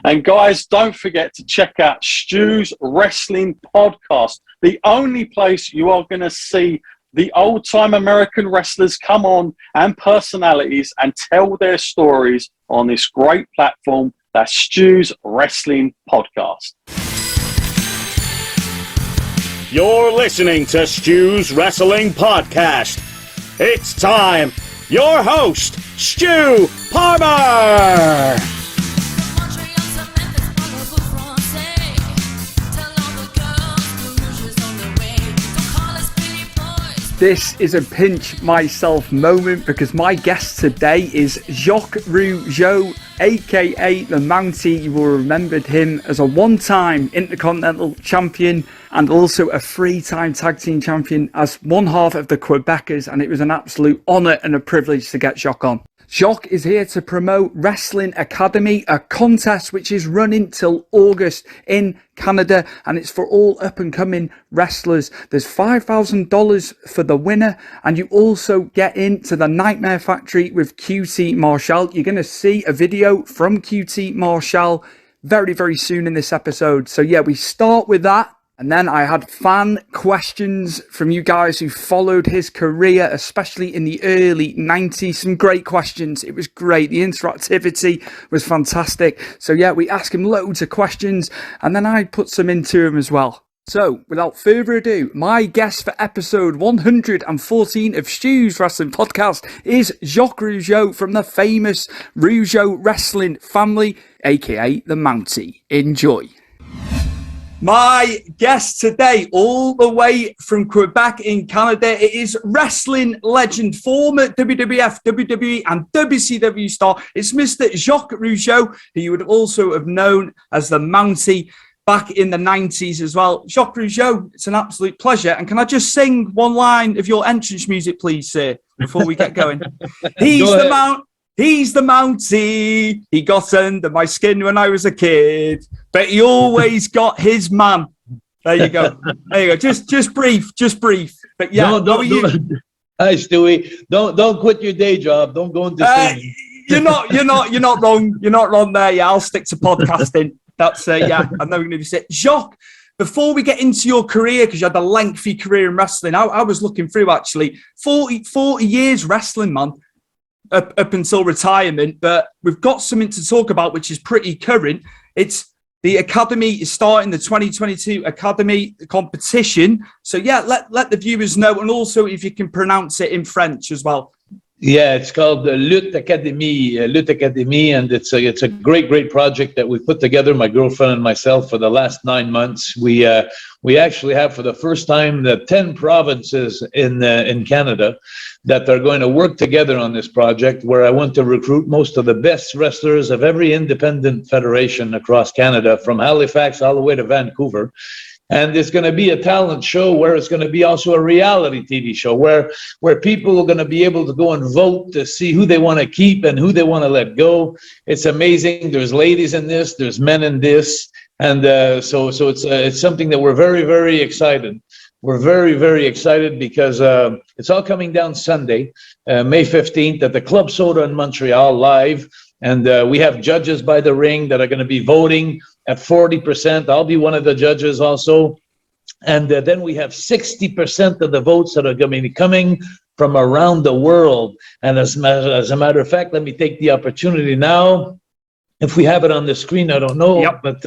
And guys, don't forget to check out Stu's Wrestling Podcast, the only place you are going to see the old-time American wrestlers come on and personalities and tell their stories on this great platform. That's Stu's Wrestling Podcast. You're listening to Stu's Wrestling Podcast. It's time. Your host, Stu Palmer. This is a pinch myself moment because my guest today is Jacques Rougeau, aka the Mountie. You will remember him as a one-time Intercontinental champion and also a three-time tag team champion as one half of the Quebecers, and it was an absolute honour and a privilege to get Jacques on. Jacques is here to promote Wrestling Academy, a contest which is running till August in Canada, and it's for all up-and-coming wrestlers. There's $5,000 for the winner, and you also get into the Nightmare Factory with QT Marshall. You're going to see a video from QT Marshall very, very soon in this episode. So yeah, we start with that. And then I had fan questions from you guys who followed his career, especially in the early 90s. Some great questions. It was great. The interactivity was fantastic. So yeah, we asked him loads of questions and then I put some into him as well. So without further ado, my guest for episode 114 of Stu's Wrestling Podcast is Jacques Rougeau from the famous Rougeau wrestling family, aka the Mountie. Enjoy. My guest today, all the way from Quebec in Canada, it is wrestling legend, former WWF, WWE and WCW star. It's Mr. Jacques Rougeau, who you would also have known as the Mountie back in the 90s as well. Jacques Rougeau, it's an absolute pleasure. And can I just sing one line of your entrance music, please, sir, before we get going? He's the Mountie. He got under my skin when I was a kid, but he always got his man. There you go. There you go. Just brief. But yeah, Hi, Stewie. Don't quit your day job. Don't go into singing. You're not wrong. You're not wrong there. Yeah, I'll stick to podcasting. That's yeah. I'm never going to be sick. Jacques, before we get into your career, because you had a lengthy career in wrestling, I was looking through actually 40 years wrestling, man. Up until retirement, but we've got something to talk about which is pretty current. It's the Academy is starting the 2022 Academy competition. So yeah, let the viewers know, and also if you can pronounce it in French as well. Yeah, it's called the Lutte Academy, and it's a great project that we put together, my girlfriend and myself, for the last 9 months. We actually have for the first time the 10 provinces in Canada that are going to work together on this project, where I want to recruit most of the best wrestlers of every independent federation across Canada, from Halifax all the way to Vancouver. And it's going to be a talent show where it's going to be also a reality TV show where people are going to be able to go and vote to see who they want to keep and who they want to let go. It's amazing. There's ladies in this, there's men in this. And so it's something that we're very, very excited. We're very, very excited because it's all coming down Sunday, May 15th at the Club Soda in Montreal live. And we have judges by the ring that are going to be voting at 40%. I'll be one of the judges also. And then we have 60% of the votes that are going to be coming from around the world. And as a matter of fact, let me take the opportunity now. If we have it on the screen, I don't know, yep. But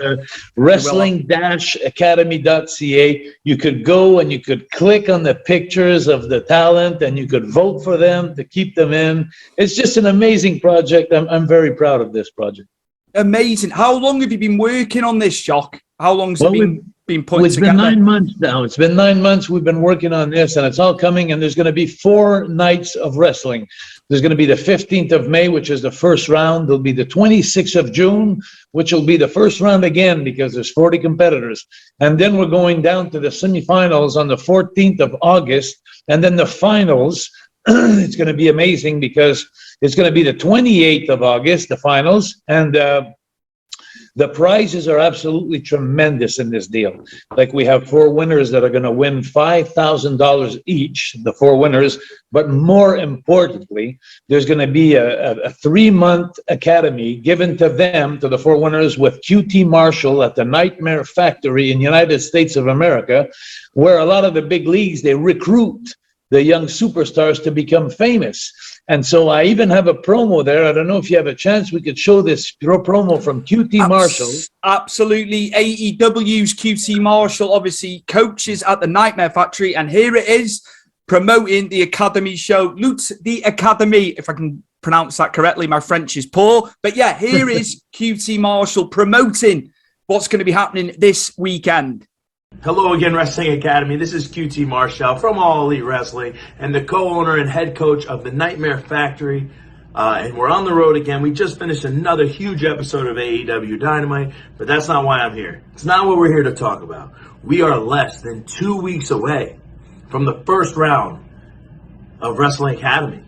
wrestling-academy.ca, you could go and you could click on the pictures of the talent and you could vote for them to keep them in. It's just an amazing project. I'm very proud of this project. Amazing. How long have you been working on this, Jacques? How long has it been put together? It's been 9 months now. It's been 9 months we've been working on this, and it's all coming, and there's going to be 4 nights of wrestling. There's going to be the 15th of May, which is the first round. There'll be the 26th of June, which will be the first round again because there's 40 competitors. And then we're going down to the semifinals on the 14th of August, and then the finals. It's going to be amazing because it's going to be the 28th of August, the finals, and The prizes are absolutely tremendous in this deal. Like we have 4 winners that are going to win $5,000 each, the 4 winners. But more importantly, there's going to be a 3-month academy given to them, to the 4 winners, with QT Marshall at the Nightmare Factory in the United States of America, where a lot of the big leagues, they recruit the young superstars to become famous. And so I even have a promo there. I don't know if you have a chance, we could show this promo from QT Marshall. Absolutely. AEW's QT Marshall, obviously coaches at the Nightmare Factory. And here it is, promoting the Academy show. Lutte the Academy, if I can pronounce that correctly. My French is poor. But yeah, here is QT Marshall promoting what's going to be happening this weekend. Hello again, Wrestling Academy. This is QT Marshall from All Elite Wrestling and the co-owner and head coach of the Nightmare Factory. And we're on the road again. We just finished another huge episode of AEW Dynamite, but that's not why I'm here. It's not what we're here to talk about. We are less than 2 weeks away from the first round of Wrestling Academy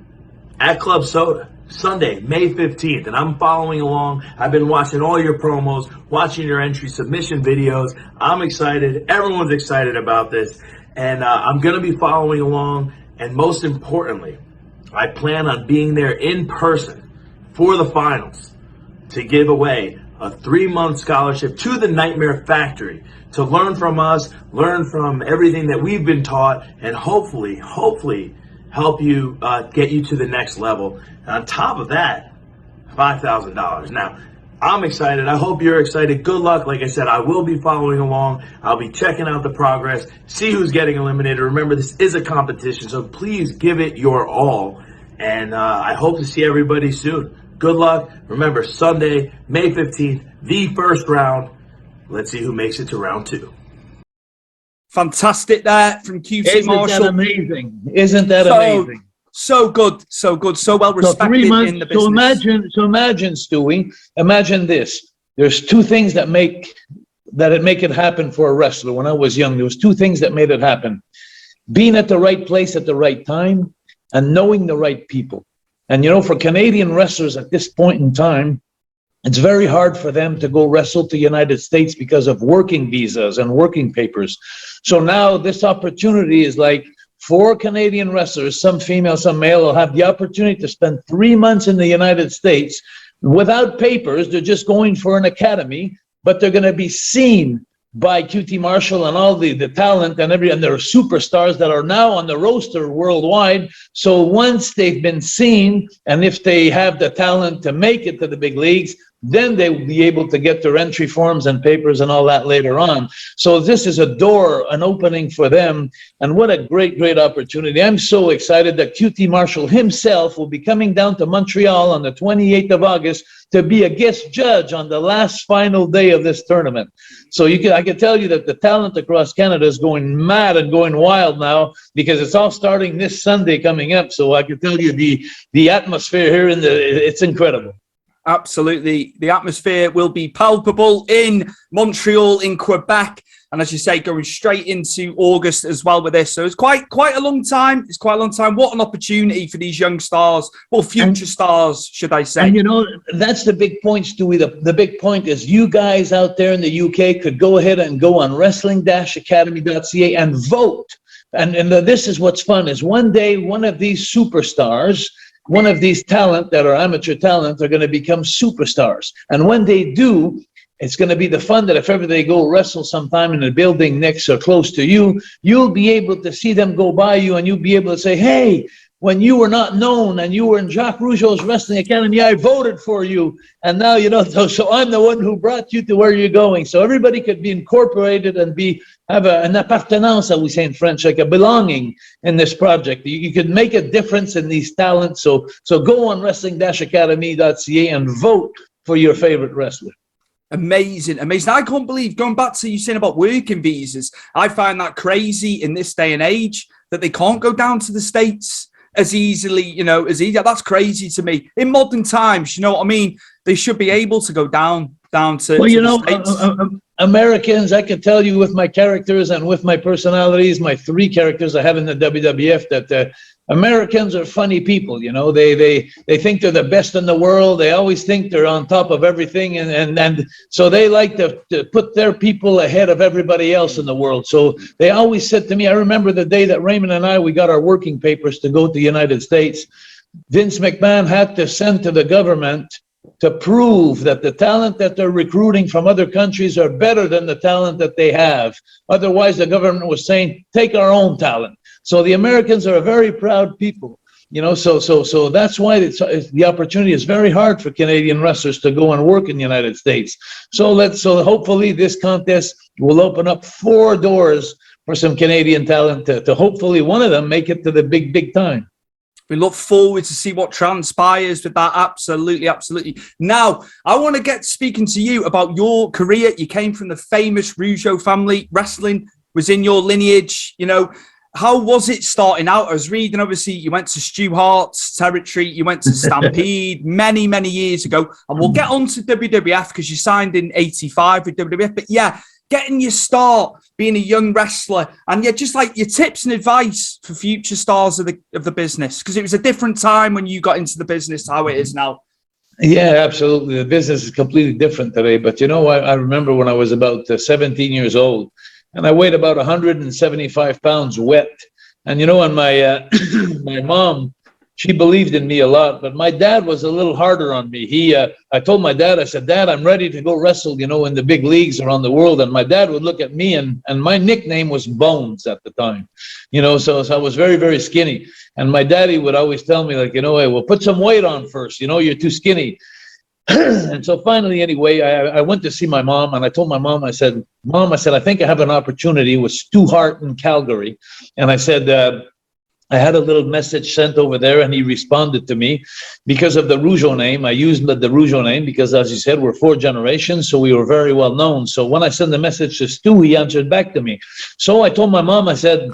at Club Soda, Sunday, May 15th, and I'm following along. I've been watching all your promos, watching your entry submission videos. I'm excited. Everyone's excited about this, and I'm going to be following along, and most importantly, I plan on being there in person for the finals to give away a 3-month scholarship to the Nightmare Factory to learn from us, learn from everything that we've been taught, and hopefully help you get you to the next level. And on top of that, $5,000. Now, I'm excited. I hope you're excited. Good luck. Like I said, I will be following along. I'll be checking out the progress, see who's getting eliminated. Remember, this is a competition, so please give it your all. And I hope to see everybody soon. Good luck. Remember, Sunday, May 15th, the first round. Let's see who makes it to round 2. Fantastic there from QT Marshall. Isn't that amazing? Isn't that amazing? So good, so well respected 3 months, in the business. So imagine, Stewie, imagine this. There's 2 things that make it happen for a wrestler. When I was young, there was 2 things that made it happen. Being at the right place at the right time and knowing the right people. And for Canadian wrestlers at this point in time, it's very hard for them to go wrestle to the United States because of working visas and working papers. So now this opportunity is like 4 Canadian wrestlers, some female, some male, will have the opportunity to spend 3 months in the United States without papers. They're just going for an academy, but they're going to be seen by QT Marshall and all the talent and there are superstars that are now on the roster worldwide. So once they've been seen, and if they have the talent to make it to the big leagues, then they will be able to get their entry forms and papers and all that later on. So this is a door, an opening for them. And what a great, great opportunity. I'm so excited that QT Marshall himself will be coming down to Montreal on the 28th of August to be a guest judge on the last final day of this tournament. So I can tell you that the talent across Canada is going mad and going wild now because it's all starting this Sunday coming up. So I can tell you the atmosphere here it's incredible. Absolutely. The atmosphere will be palpable in Montreal, in Quebec. And as you say, going straight into August as well with this. So it's quite a long time. It's quite a long time. What an opportunity for these young stars, well, future stars, should I say. And that's the big point, Stewie. The big point is you guys out there in the UK could go ahead and go on wrestling-academy.ca and vote. And this is what's fun, is one day one of these superstars, one of these talent that are amateur talent are going to become superstars. And when they do, it's going to be the fun that if ever they go wrestle sometime in a building next or close to you, you'll be able to see them go by you and you'll be able to say, hey, when you were not known and you were in Jacques Rougeau's Wrestling Academy, I voted for you. And now, so I'm the one who brought you to where you're going. So everybody could be incorporated and have an appartenance, as we say in French, like a belonging in this project. You could make a difference in these talents. So go on wrestling-academy.ca and vote for your favorite wrestler. Amazing. I can't believe, going back to you saying about working visas, I find that crazy in this day and age that they can't go down to the States as easily, that's crazy to me. In modern times, you know what I mean? They should be able to go down to the States. Americans, I can tell you with my characters and with my personalities, my 3 characters I have in the WWF, that Americans are funny people, you know. They think they're the best in the world. They always think they're on top of everything, and so they like to put their people ahead of everybody else in the world. So they always said to me, I remember the day that Raymond and we got our working papers to go to the United States. Vince McMahon had to send to the government to prove that the talent that they're recruiting from other countries are better than the talent that they have. Otherwise, the government was saying, take our own talent. So the Americans are a very proud people, you know, so that's why the opportunity is very hard for Canadian wrestlers to go and work in the United States. So hopefully this contest will open up 4 doors for some Canadian talent to hopefully one of them make it to the big time. We look forward to see what transpires with that. Absolutely, absolutely. Now, I want to get speaking to you about your career. You came from the famous Rougeau family. Wrestling was in your lineage. You know, how was it starting out? I was reading, obviously, you went to Stu Hart's territory. You went to Stampede many, many years ago. And we'll get on to WWF because you signed in 85 with WWF. But yeah, getting your start, being a young wrestler, and yeah, just like your tips and advice for future stars of the business, because it was a different time when you got into the business to how it is now. Yeah, absolutely. The business is completely different today. But you know, I remember when I was about 17 years old, and I weighed about 175 pounds wet. And you know, and my my mom, she believed in me a lot, but my dad was a little harder on me. I told my dad, I said, Dad, I'm ready to go wrestle, you know, in the big leagues around the world. And my dad would look at me, and my nickname was Bones at the time, you know, so I was very, very skinny. And my daddy would always tell me, like, you know, hey, well, put some weight on first, you know, you're too skinny. And so finally, anyway, I went to see my mom, and I told my mom, I said, Mom, I said, I think I have an opportunity with Stu Hart in Calgary. And I said, I had a little message sent over there, and he responded to me because of the Rougeau name. I used the Rougeau name because, as you said, we're 4 generations, so we were very well known. So when I sent the message to Stu, he answered back to me. So I told my mom, I said,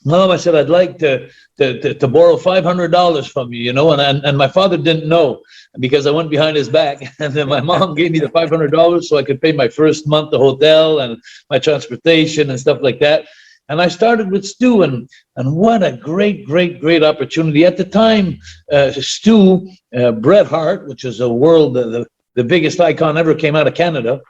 Mom, I said, I'd like to borrow $500 from you, you know, and my father didn't know because I went behind his back, and then my mom gave me the $500 so I could pay my first month the hotel and my transportation and stuff like that. And I started with Stu, and what a great opportunity. At the time, Stu, Bret Hart, which is the biggest icon ever came out of Canada,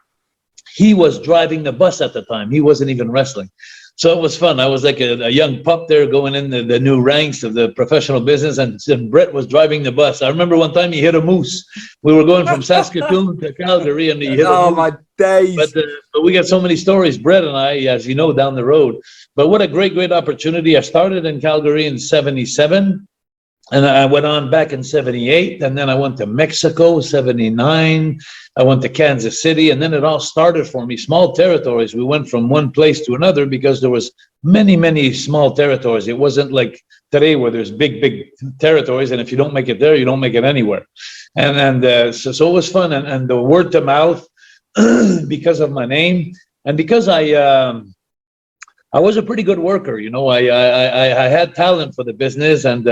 he was driving the bus at the time. He wasn't even wrestling. So it was fun. I was like a young pup there going in the new ranks of the professional business, and Bret was driving the bus. I remember one time he hit a moose. We were going from Saskatoon to Calgary, and he hit a moose. My days. But we got so many stories, Bret and I, as you know, down the road. But what a great opportunity. I started in Calgary in 77. And I went on back in 78, and then I went to Mexico, 79. I went to Kansas City, and then it all started for me. Small territories. We went from one place to another because there was many small territories. It wasn't like today where there's big territories, and if you don't make it there, you don't make it anywhere. So it was fun, and the word to mouth because of my name, and because I was a pretty good worker, you know. I had talent for the business, and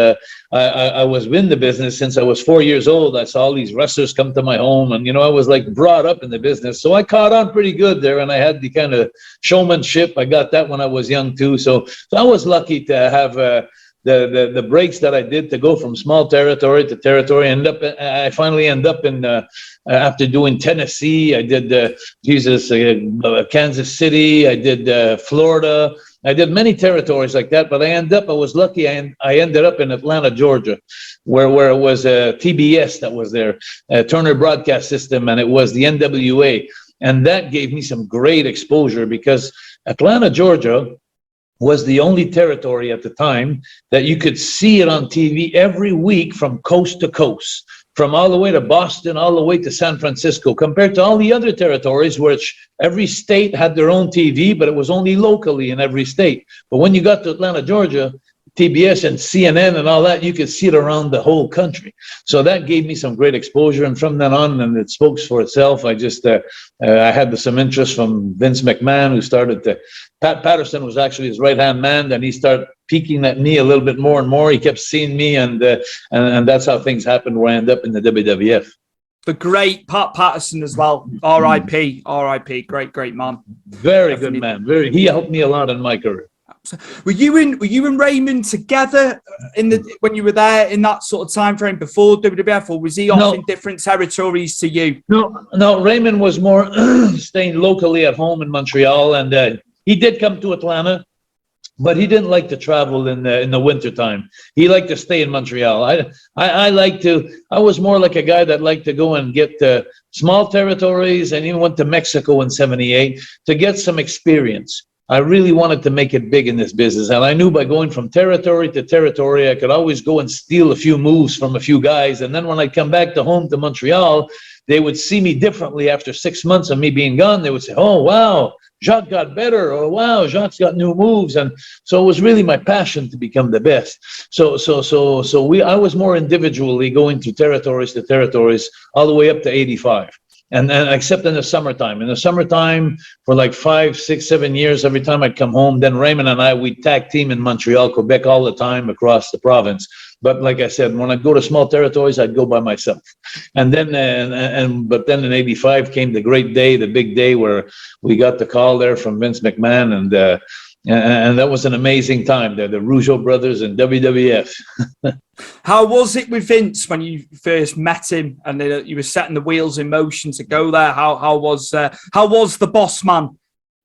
I was in the business since I was 4 years old. I saw all these wrestlers come to my home, and you know, I was like brought up in the business, so I caught on pretty good there, and I had the kind of showmanship. I got that when I was young too, so I was lucky to have the breaks that I did to go from small territory to territory. I finally end up in after doing Tennessee, I did Kansas City, I did Florida, I did many territories like that. But I was lucky. I ended up in Atlanta, Georgia, where it was TBS that was there, Turner Broadcast System, and it was the NWA, and that gave me some great exposure because Atlanta, Georgia was the only territory at the time that you could see it on TV every week from coast to coast, from all the way to Boston, all the way to San Francisco, compared to all the other territories, which every state had their own TV, but it was only locally in every state. But when you got to Atlanta, Georgia, TBS and CNN and all that, you could see it around the whole country. So that gave me some great exposure. And from then on, and it spoke for itself, I just, I had some interest from Vince McMahon, who started to, Pat Patterson was actually his right-hand man, and he started peeking at me a little bit more and more. He kept seeing me, and that's how things happened where I ended up in the WWF. The great Pat Patterson as well. R.I.P. R.I.P. Great man. Very good man. He helped me a lot in my career. Were you and Raymond together when you were there in that sort of time frame before WWF, or was he off in different territories to you? No. Raymond was more staying locally at home in Montreal, and he did come to Atlanta, but he didn't like to travel in the wintertime. He liked to stay in Montreal. I was more like a guy that liked to go and get small territories, and even went to Mexico in '78 to get some experience. I really wanted to make it big in this business, and I knew by going from territory to territory, I could always go and steal a few moves from a few guys, and then when I come back to home to Montreal, they would see me differently after 6 months of me being gone. They would say, "Oh, wow, Jacques got better," or "Wow, Jacques got new moves." And so it was really my passion to become the best. So I was more individually going to territories all the way up to '85. And then, except in the summertime. In the summertime, for like 5, 6, 7 years, every time I'd come home, then Raymond and I, we'd tag team in Montreal, Quebec all the time across the province. But like I said, when I'd go to small territories, I'd go by myself. And then, but then in '85 came the great day, the big day where we got the call there from Vince McMahon, and that was an amazing time there, the Rougeau brothers and WWF. How was it with Vince when you first met him and you were setting the wheels in motion to go there? How was the boss man,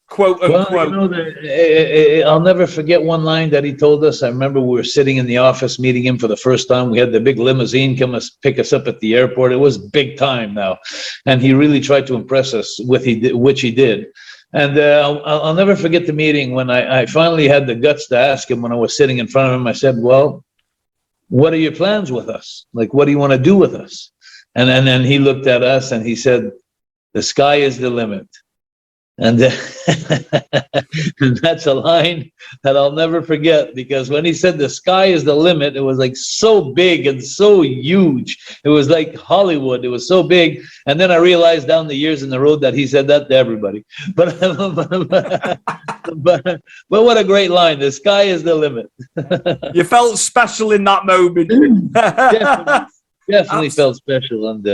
quote unquote? Well, I'll never forget one line that he told us. I remember we were sitting in the office meeting him for the first time. We had the big limousine come pick us up at the airport. It was big time now, and he really tried to impress us which he did. And I'll never forget the meeting when I finally had the guts to ask him when I was sitting in front of him. I said, "Well, what are your plans with us? Like, what do you want to do with us?" And then he looked at us and he said, "The sky is the limit." And that's a line that I'll never forget, because when he said the sky is the limit, it was like so big and so huge. It was like Hollywood. It was so big. And then I realized down the years in the road that he said that to everybody. But what a great line. The sky is the limit. You felt special in that moment. Definitely felt special. And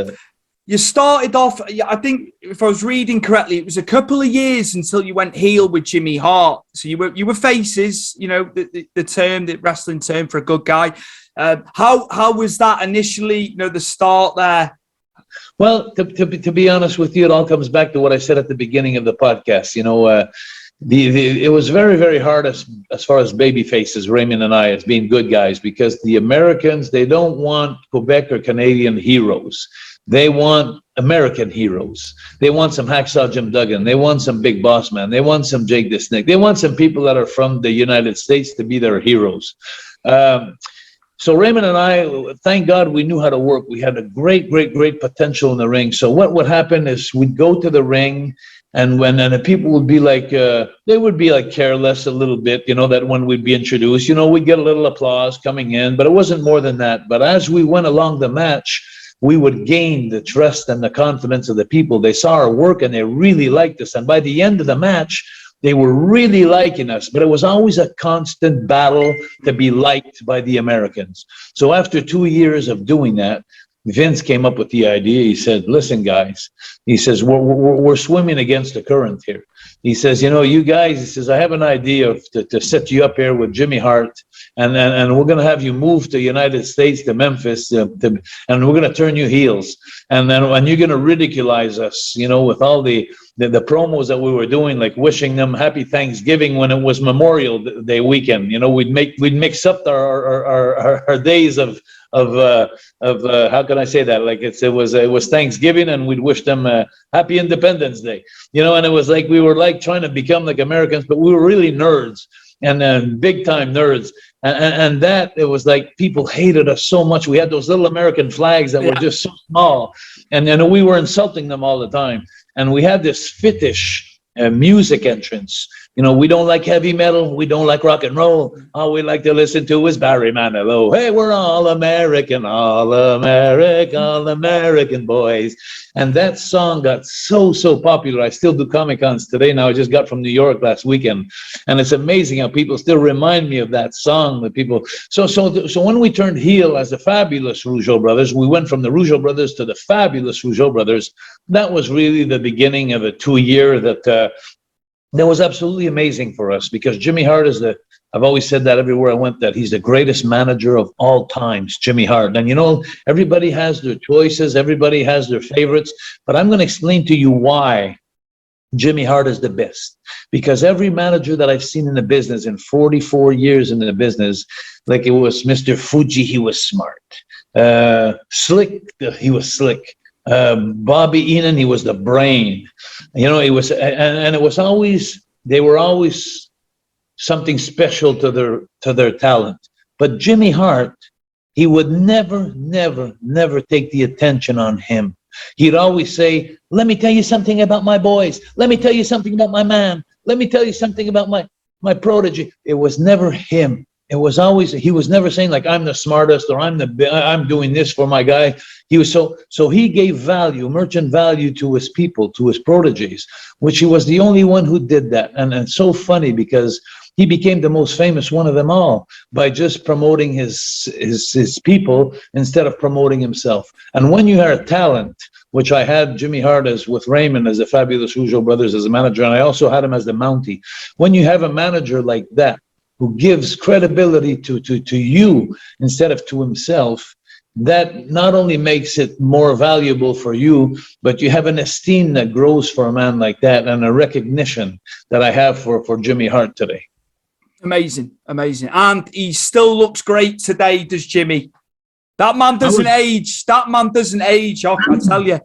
you started off, I think, if I was reading correctly, it was a couple of years until you went heel with Jimmy Hart. So you were faces, the wrestling term for a good guy. How was that initially, the start there? Well, to be honest with you, it all comes back to what I said at the beginning of the podcast. It was very, very hard as far as baby faces, Raymond and I, as being good guys, because the Americans, they don't want Quebec or Canadian heroes. They want American heroes. They want some Hacksaw Jim Duggan. They want some Big Boss Man. They want some Jake the Snake. They want some people that are from the United States to be their heroes. So Raymond and I, thank God, we knew how to work. We had a great, great, great potential in the ring. So what would happen is we'd go to the ring, and the people would be like, they would be like careless a little bit, that when we'd be introduced, we'd get a little applause coming in, but it wasn't more than that. But as we went along the match, we would gain the trust and the confidence of the people. They saw our work and they really liked us. And by the end of the match, they were really liking us. But it was always a constant battle to be liked by the Americans. So after 2 years of doing that, Vince came up with the idea. He said, "Listen, guys," he says, we're swimming against the current here. He says, you guys, he says, "I have an idea to set you up here with Jimmy Hart, and we're going to have you move to United States, to Memphis, and we're going to turn you heels. And you're going to ridiculize us, with all the promos that we were doing, like wishing them happy Thanksgiving when it was Memorial Day weekend. We'd mix up our days of how can I say that? Like it was Thanksgiving, and we'd wish them happy Independence Day. And it was like we were like trying to become like Americans, but we were really nerds, and big time nerds. And that, it was like people hated us so much. We had those little American flags that were just so small, and then we were insulting them all the time. And we had this fetish music entrance. We don't like heavy metal. We don't like rock and roll. All we like to listen to is Barry Manilow. Hey, we're all American boys. And that song got so popular. I still do Comic-Cons today now. I just got from New York last weekend. And it's amazing how people still remind me of that song. The people. So when we turned heel as the Fabulous Rougeau Brothers, we went from the Rougeau Brothers to the Fabulous Rougeau Brothers. That was really the beginning of a 2 year that that was absolutely amazing for us, because Jimmy Hart is I've always said that everywhere I went, that he's the greatest manager of all times, Jimmy Hart. And everybody has their choices, everybody has their favorites, but I'm going to explain to you why Jimmy Hart is the best. Because every manager that I've seen in the business, in 44 years in the business, like it was Mr. Fuji, he was smart. Slick, he was slick. Bobby Heenan, he was the brain. It was, and it was always, they were always something special to their talent. But Jimmy Hart, he would never take the attention on him. He'd always say, let me tell you something about my boys. Let me tell you something about my man. Let me tell you something about my protege. It was never him. It was always, he was never saying like, I'm the smartest, or I'm doing this for my guy. He was so he gave value, merchant value, to his people, to his proteges, which he was the only one who did that. And it's so funny because he became the most famous one of them all by just promoting his people instead of promoting himself. And when you have talent, which I had Jimmy Hart as with Raymond as the Fabulous Rougeau brothers as a manager, and I also had him as the Mountie. When you have a manager like that, who gives credibility to you instead of to himself, that not only makes it more valuable for you, but you have an esteem that grows for a man like that, and a recognition that I have for Jimmy Hart today. Amazing. And he still looks great today, does Jimmy? That man doesn't age. I tell you.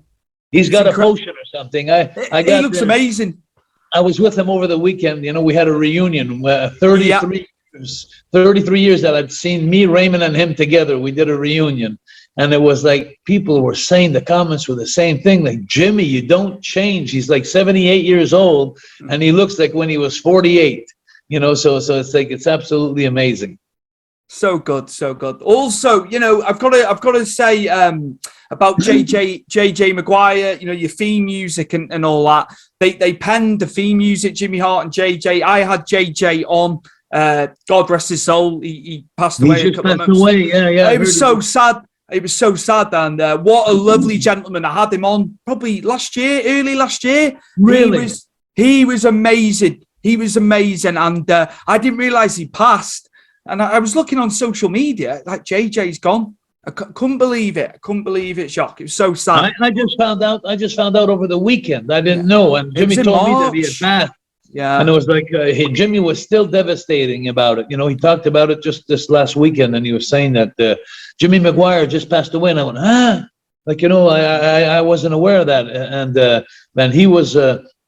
He's got a potion or something. He looks amazing. I was with him over the weekend. We had a reunion. 33 years that I'd seen me, Raymond, and him together. We did a reunion. And it was like people were saying, the comments were the same thing. Like, Jimmy, you don't change. He's like 78 years old, and he looks like when he was 48. So it's like, it's absolutely amazing. So good. Also, I've got to say about JJ Maguire, your theme music and all that. They penned the theme music, Jimmy Hart and JJ. I had JJ on. God rest his soul. He passed away a couple of months. Yeah. It was so sad. It was so sad, and what a lovely gentleman. I had him on probably early last year. Really? He was amazing. And I didn't realize he passed. And I was looking on social media, like, JJ's gone. I couldn't believe it, Jacques. It was so sad. I just found out over the weekend. I didn't know. And Jimmy told me that he had passed. Yeah. And it was like, Jimmy was still devastating about it. He talked about it just this last weekend, and he was saying that Jimmy Maguire just passed away. And I went, like, I wasn't aware of that. And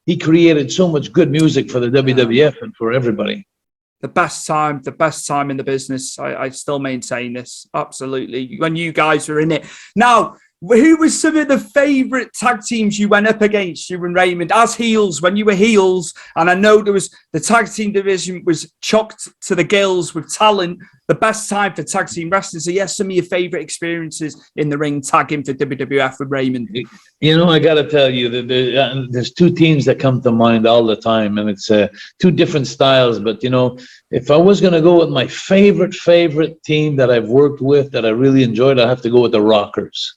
he created so much good music for the WWF and for everybody. The best time in the business. I still maintain this. Absolutely. When you guys were in it. Now, who was some of the favourite tag teams you went up against, you and Raymond, as heels, when you were heels? And I know there was, the tag team division was chocked to the gills with talent. The best time for tag team wrestling. So yes, some of your favourite experiences in the ring tagging for WWF with Raymond. I got to tell you that there's two teams that come to mind all the time, and it's two different styles. But if I was going to go with my favorite team that I've worked with that I really enjoyed, I have to go with the Rockers.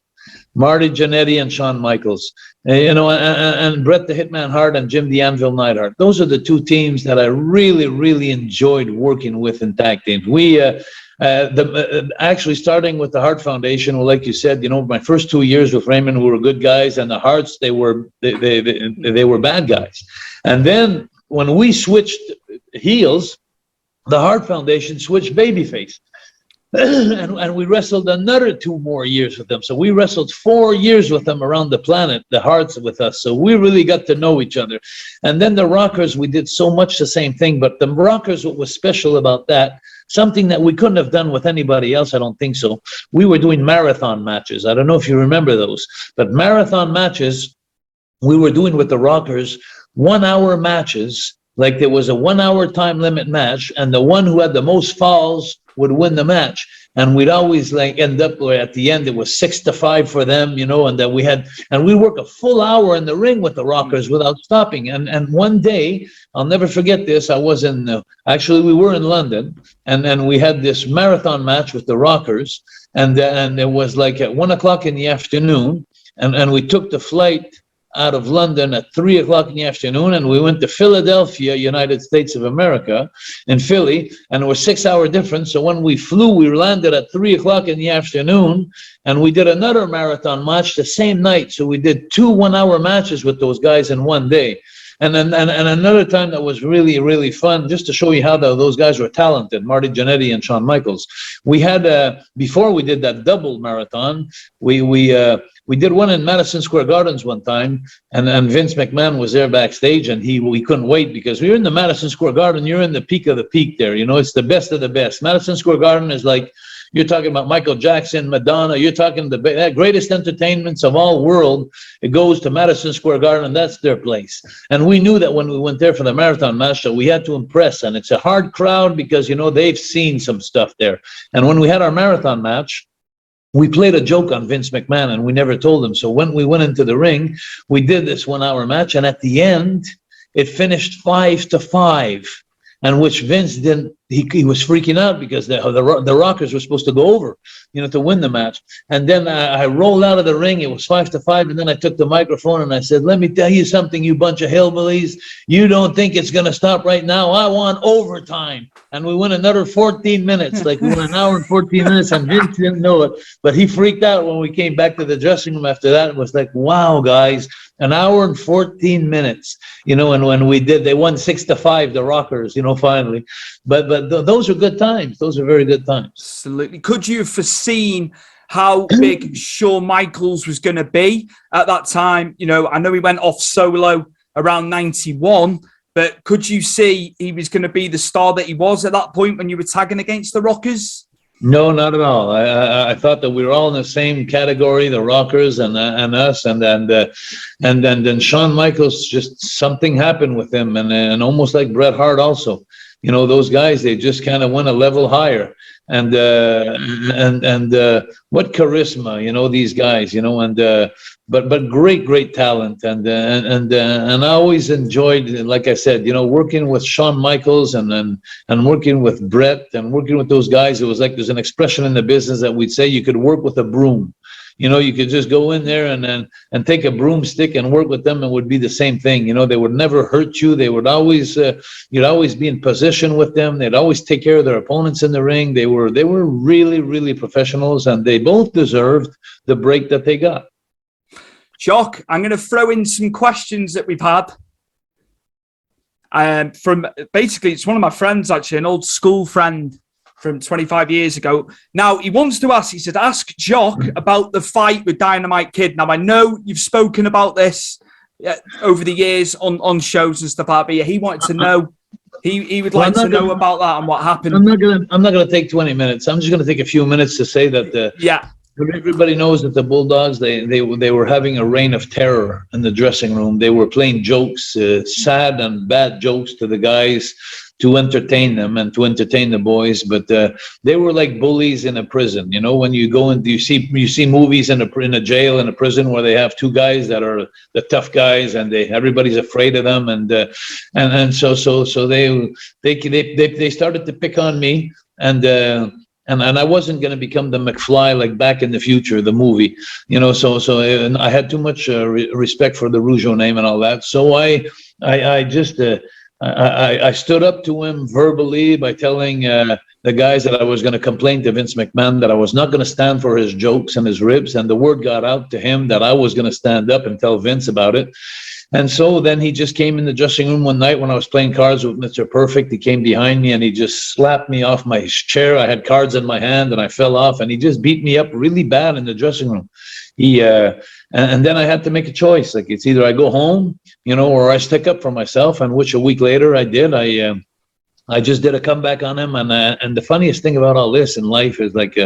Marty Jannetty and Shawn Michaels, and Bret the Hitman Hart and Jim the Anvil Neidhart. Those are the two teams that I really enjoyed working with in tag teams. We actually starting with the Hart Foundation. Well, like you said, my first 2 years with Raymond, we were good guys, and the Harts, they were bad guys. And then when we switched heels, the Hart Foundation switched babyface. And we wrestled another 2 more years with them. So we wrestled 4 years with them around the planet, the Hearts with us. So we really got to know each other. And then the Rockers, we did so much the same thing. But the Rockers, what was special about that, something that we couldn't have done with anybody else, I don't think so. We were doing marathon matches. I don't know if you remember those. But marathon matches, we were doing with the Rockers, 1 hour matches. Like there was a 1 hour time limit match, and the one who had the most falls would win the match. And we'd always like end up where at the end it was 6-5 for them, and that we work a full hour in the ring with the Rockers without stopping. And one day, I'll never forget this. I was actually we were in London, and we had this marathon match with the Rockers, and it was like at 1 o'clock in the afternoon, and we took the flight out of London at 3 o'clock in the afternoon, and we went to Philadelphia, United States of America, in Philly, and it was 6-hour difference. So when we flew, we landed at 3 o'clock in the afternoon, and we did another marathon match the same night. So we did 2 one-hour matches with those guys in one day. And then and another time that was really, really fun, just to show you how those guys were talented, Marty Jannetty and Shawn Michaels. We had, before we did that double marathon, we did one in Madison Square Gardens one time, and Vince McMahon was there backstage, and we couldn't wait because we were in the Madison Square Garden. You're in the peak of the peak there. You know, it's the best of the best. Madison Square Garden is like, you're talking about Michael Jackson, Madonna. You're talking the greatest entertainments of all world. It goes to Madison Square Garden, and that's their place. And we knew that when we went there for the marathon match, so we had to impress. And it's a hard crowd because, you know, they've seen some stuff there. And when we had our marathon match, we played a joke on Vince McMahon, and we never told him. So when we went into the ring, we did this 1-hour match, and at the end, it finished 5-5. And which Vince didn't, he was freaking out because the Rockers were supposed to go over, you know, to win the match. And then I rolled out of the ring. It was 5-5. And then I took the microphone and I said, let me tell you something, you bunch of hillbillies. You don't think it's going to stop right now. I want overtime. And we went another 14 minutes, like we went 1 hour and 14 minutes, and Vince didn't know it. But he freaked out when we came back to the dressing room after that. It was like, wow, guys, 1 hour and 14 minutes, you know, and when we did, they won 6-5, the Rockers, you know, finally. But those are good times. Those are very good times. Absolutely. Could you have foreseen how big Shawn Michaels was going to be at that time? You know, I know he went off solo around 91, but could you see he was going to be the star that he was at that point when you were tagging against the Rockers? No, not at all. I thought that we were all in the same category, the Rockers and us, and then Shawn Michaels, just something happened with him, and almost like Bret Hart also. You know, those guys, they just kind of went a level higher, and what charisma, you know, these guys, you know, and but great talent, and I always enjoyed, like I said, you know, working with Shawn Michaels and working with Bret and working with those guys. It was like there's an expression in the business that we'd say you could work with a broom. You know, you could just go in there and take a broomstick and work with them, and it would be the same thing. You know, they would never hurt you. They would always, you'd always be in position with them. They'd always take care of their opponents in the ring. They were really professionals, and they both deserved the break that they got. Jacques, I'm going to throw in some questions that we've had. From basically, it's one of my friends, actually, an old school friend from 25 years ago. Now, he wants to ask, he said, ask Jacques about the fight with Dynamite Kid. Now, I know you've spoken about this over the years on shows and stuff like that, but he wanted to know, he would like to know about that and what happened. I'm not gonna take 20 minutes. I'm just gonna take a few minutes to say that everybody knows that the Bulldogs, they were having a reign of terror in the dressing room. They were playing jokes, sad and bad jokes to the guys, to entertain them and to entertain the boys, but they were like bullies in a prison. You know, when you go and you see movies in a jail, in a prison, where they have two guys that are the tough guys, and everybody's afraid of them, and so they started to pick on me, and I wasn't going to become the McFly like Back in the Future, the movie, you know. So and I had too much respect for the Rougeau name and all that. So I just I stood up to him verbally by telling the guys that I was going to complain to Vince McMahon, that I was not going to stand for his jokes and his ribs, and the word got out to him that I was going to stand up and tell Vince about it. And so then he just came in the dressing room one night when I was playing cards with Mr. Perfect. He came behind me and he just slapped me off my chair. I had cards in my hand and I fell off, and he just beat me up really bad in the dressing room. And then I had to make a choice. Like, it's either I go home, you know, or I stick up for myself, and which a week later I did. I just did a comeback on him. And the funniest thing about all this in life is, like,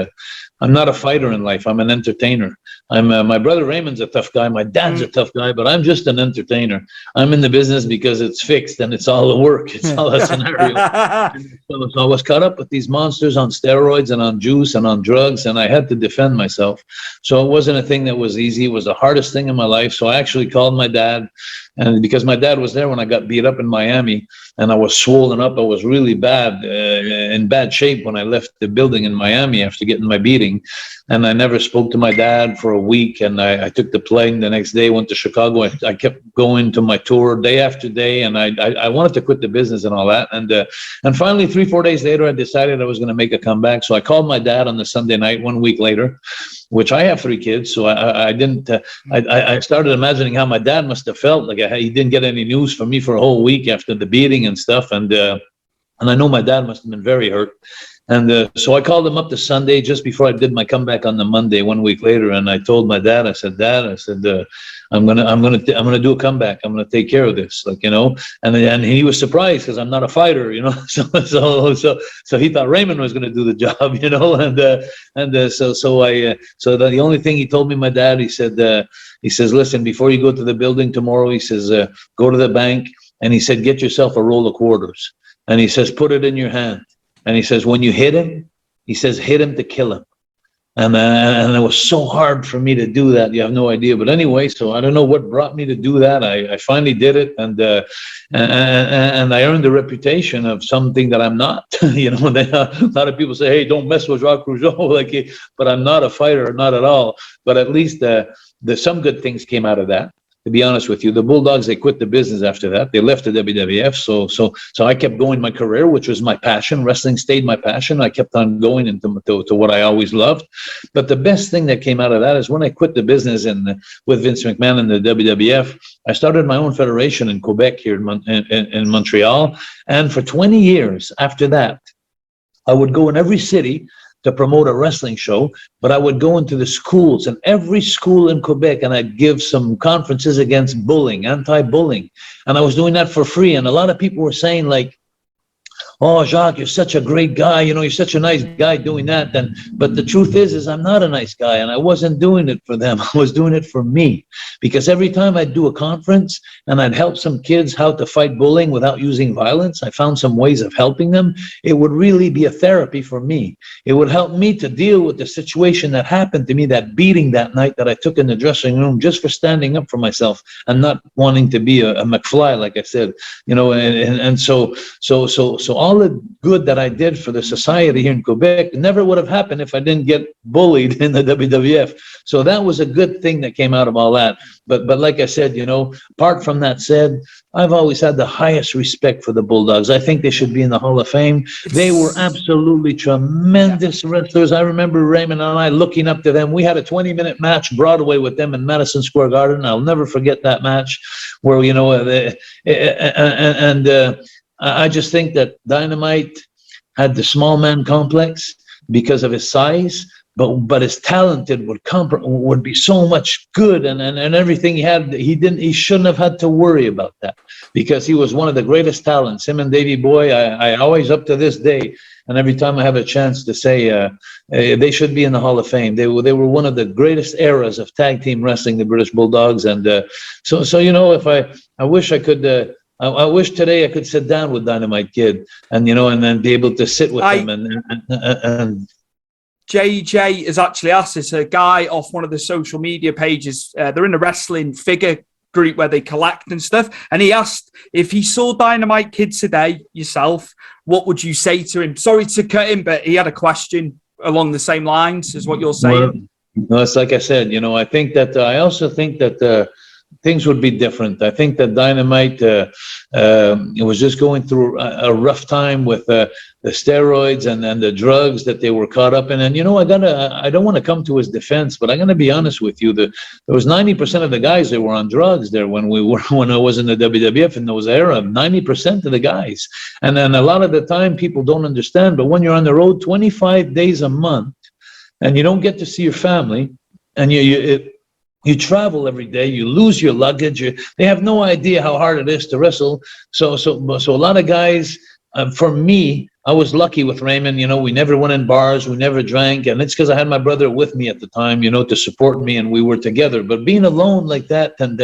I'm not a fighter in life. I'm an entertainer. My brother Raymond's a tough guy. My dad's a tough guy, but I'm just an entertainer. I'm in the business because it's fixed and it's all the work. It's all a scenario. So I was caught up with these monsters on steroids and on juice and on drugs, and I had to defend myself. So it wasn't a thing that was easy. It was the hardest thing in my life. So I actually called my dad, and because my dad was there when I got beat up in Miami, and I was swollen up. I was really bad, in bad shape when I left the building in Miami after getting my beating. working. And I never spoke to my dad for a week. And I took the plane the next day, went to Chicago. I kept going to my tour day after day. And I wanted to quit the business and all that. And finally, 3-4 days later, I decided I was going to make a comeback. So I called my dad on the Sunday night, 1 week later, which I have 3 kids. So I didn't, I started imagining how my dad must have felt. Like he didn't get any news from me for a whole week after the beating and stuff. And I know my dad must have been very hurt. And so I called him up the Sunday just before I did my comeback on the Monday 1 week later, and I told my dad, I said, Dad, I'm gonna do a comeback. I'm gonna take care of this, like, you know. And he was surprised because I'm not a fighter, you know. So he thought Raymond was gonna do the job, you know. So the only thing he told me, my dad, he says, listen, before you go to the building tomorrow, he says, go to the bank, and he said, get yourself a roll of quarters, and he says, put it in your hand. And he says, when you hit him, he says, hit him to kill him. And it was so hard for me to do that. You have no idea. But anyway, so I don't know what brought me to do that. I finally did it. And I earned the reputation of something that I'm not. You know, a lot of people say, hey, don't mess with Jacques Rougeau. But I'm not a fighter, not at all. But at least some good things came out of that. To be honest with you, the Bulldogs, they quit the business after that. They left the WWF. So I kept going my career, which was my passion. Wrestling stayed my passion. I kept on going into to what I always loved. But the best thing that came out of that is when I quit the business with Vince McMahon and the WWF, I started my own federation in Quebec here in Montreal. And for 20 years after that, I would go in every city to promote a wrestling show, but I would go into the schools, and every school in Quebec, and I'd give some conferences against bullying, anti-bullying. And I was doing that for free. And a lot of people were saying, like, oh, Jacques, you're such a great guy. You know, you're such a nice guy doing that. But the truth is I'm not a nice guy, and I wasn't doing it for them. I was doing it for me, because every time I'd do a conference and I'd help some kids how to fight bullying without using violence, I found some ways of helping them. It would really be a therapy for me. It would help me to deal with the situation that happened to me, that beating that night that I took in the dressing room just for standing up for myself and not wanting to be a McFly, like I said, you know. And so all the good that I did for the society here in Quebec never would have happened if I didn't get bullied in the WWF. So that was a good thing that came out of all that. But like I said, you know, apart from that said, I've always had the highest respect for the Bulldogs. I think they should be in the Hall of Fame. They were absolutely tremendous wrestlers. I remember Raymond and I looking up to them. We had a 20-minute match Broadway with them in Madison Square Garden. I'll never forget that match where, you know, I just think that Dynamite had the small man complex because of his size, but his talent would be so much good, and everything he had. He shouldn't have had to worry about that, because he was one of the greatest talents. Him and Davey Boy, I always, up to this day, and every time I have a chance to say they should be in the Hall of Fame. They were one of the greatest eras of tag team wrestling, the British Bulldogs. And so you know, if I wish I could. I wish today I could sit down with Dynamite Kid and, you know, and then be able to sit with him and JJ has actually asked us, a guy off one of the social media pages, they're in a wrestling figure group where they collect and stuff, and he asked, if he saw Dynamite Kid today, yourself, what would you say to him? Sorry to cut him, but he had a question along the same lines as what you're saying. Well, it's like I said, you know, I also think that things would be different. I think that Dynamite was just going through a rough time with the steroids and the drugs that they were caught up in. And, you know, I don't want to come to his defense, but I'm going to be honest with you. There was 90% of the guys that were on drugs there when I was in the WWF in those era. 90% of the guys. And then a lot of the time people don't understand, but when you're on the road 25 days a month and you don't get to see your family, and you travel every day, you lose your luggage, they have no idea how hard it is to wrestle. So a lot of guys, for me, I was lucky with Raymond. You know, we never went in bars, we never drank, and it's because I had my brother with me at the time, you know, to support me, and we were together. But being alone like that and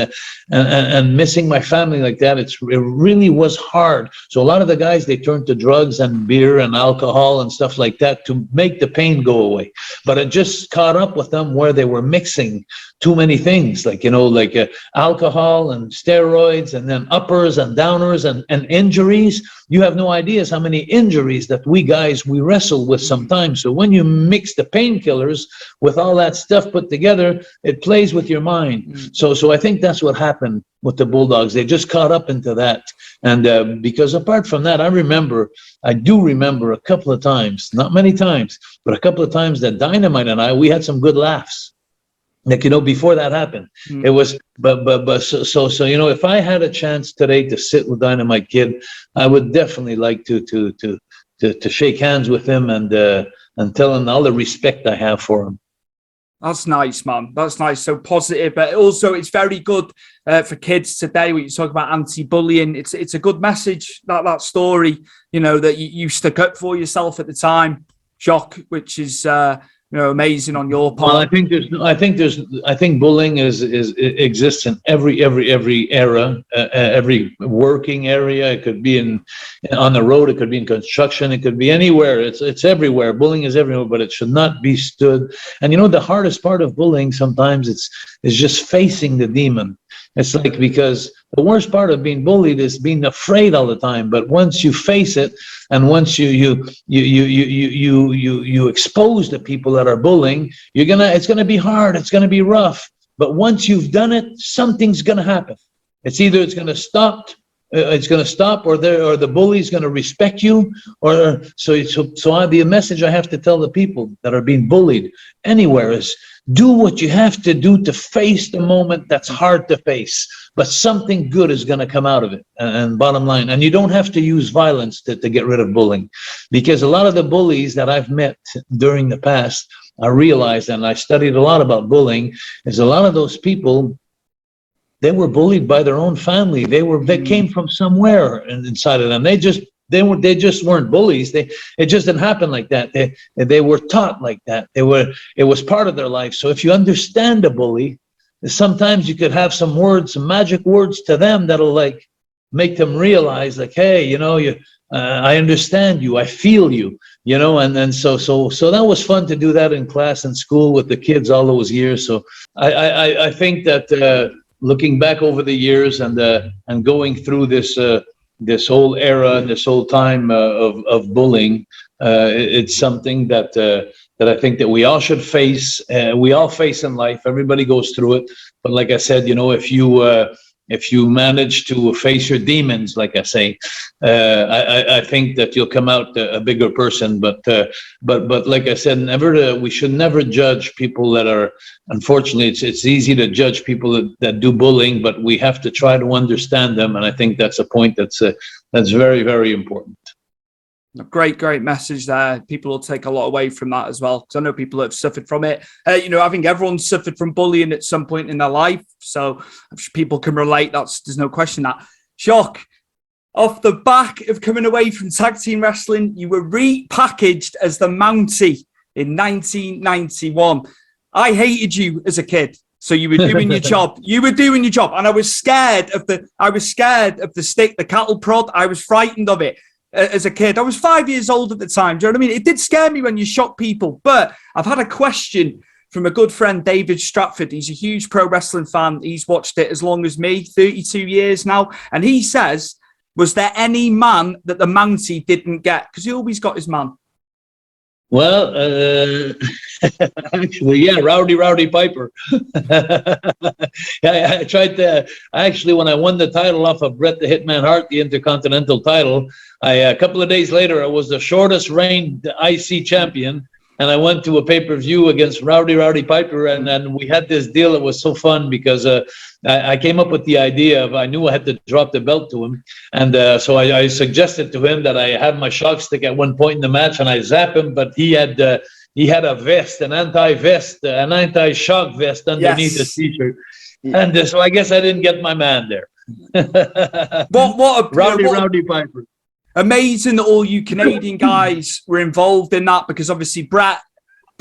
missing my family like that, it really was hard. So a lot of the guys, they turned to drugs and beer and alcohol and stuff like that to make the pain go away. But it just caught up with them where they were mixing too many things, like, you know, like alcohol and steroids, and then uppers and downers and injuries. You have no ideas how many injuries injuries that we wrestle with sometimes. So when you mix the painkillers with all that stuff put together, it plays with your mind. So I think that's what happened with the Bulldogs. They just caught up into that. And because apart from that, I do remember a couple of times, not many times, but a couple of times that Dynamite and we had some good laughs. Like, before that happened, it was, so if I had a chance today to sit with Dynamite Kid, I would definitely like to shake hands with him and tell him all the respect I have for him. That's nice, man. That's nice. So positive, but also it's very good for kids today. When you talk about anti-bullying, it's a good message. That story, that you stuck up for yourself at the time, Jacques, which is amazing on your part. Well, I think bullying exists in every era, every working area. It could be on the road, it could be in construction, it could be anywhere. It's everywhere. Bullying is everywhere, but it should not be stood. And the hardest part of bullying sometimes is just facing the demon. It's like, because the worst part of being bullied is being afraid all the time. But once you face it, and once you expose the people that are bullying, it's gonna be hard. It's gonna be rough. But once you've done it, something's gonna happen. It's either it's gonna stop, or the bully's gonna respect you, or the message I have to tell the people that are being bullied anywhere is, do what you have to do to face the moment that's hard to face, but something good is going to come out of it. And bottom line, and you don't have to use violence to get rid of bullying, because a lot of the bullies that I've met during the past, I realized, and I studied a lot about bullying, is a lot of those people, they were bullied by their own family. They came from somewhere inside of them. They just weren't bullies. It just didn't happen like that. They were taught like that. It was part of their life. So if you understand a bully, sometimes you could have some magic words to them that'll make them realize, hey, I understand you, I feel you, and then so that was fun to do that in class and school with the kids all those years. So I think that looking back over the years and going through this whole era, this whole time of bullying, it's something that I think that we all should face. We all face in life. Everybody goes through it. But like I said, if you manage to face your demons, like I say, I think that you'll come out a bigger person. But like I said, we should never judge people that are. Unfortunately, it's easy to judge people that do bullying, but we have to try to understand them. And I think that's a point that's very, very important. A great message there. People will take a lot away from that as well, because I know people have suffered from it. I think everyone's suffered from bullying at some point in their life, so I'm sure people can relate. There's no question that. Jacques, off the back of coming away from tag team wrestling, you were repackaged as the Mountie in 1991. I hated you as a kid. So you were doing your job. You were doing your job, and I was scared of the stick, the cattle prod. I was frightened of it. As a kid, I was 5 years old at the time. Do you know what I mean? It did scare me when you shot people. But I've had a question from a good friend, David Stratford. He's a huge pro wrestling fan. He's watched it as long as me, 32 years now. And he says, was there any man that the Mountie didn't get? Because he always got his man. Well, actually, yeah, Rowdy Piper. I tried to, actually, when I won the title off of Bret the Hitman Hart, the Intercontinental title, a couple of days later, I was the shortest reigned IC champion, and I went to a pay-per-view against Rowdy Piper, and then we had this deal that was so fun because I came up with the idea of, I knew I had to drop the belt to him, and so I suggested to him that I have my shock stick at one point in the match, and I zap him, but he had a vest, an anti-vest, an anti-shock vest underneath his t-shirt, and so I guess I didn't get my man there. Rowdy Piper. Amazing that all you Canadian guys were involved in that, because obviously Bret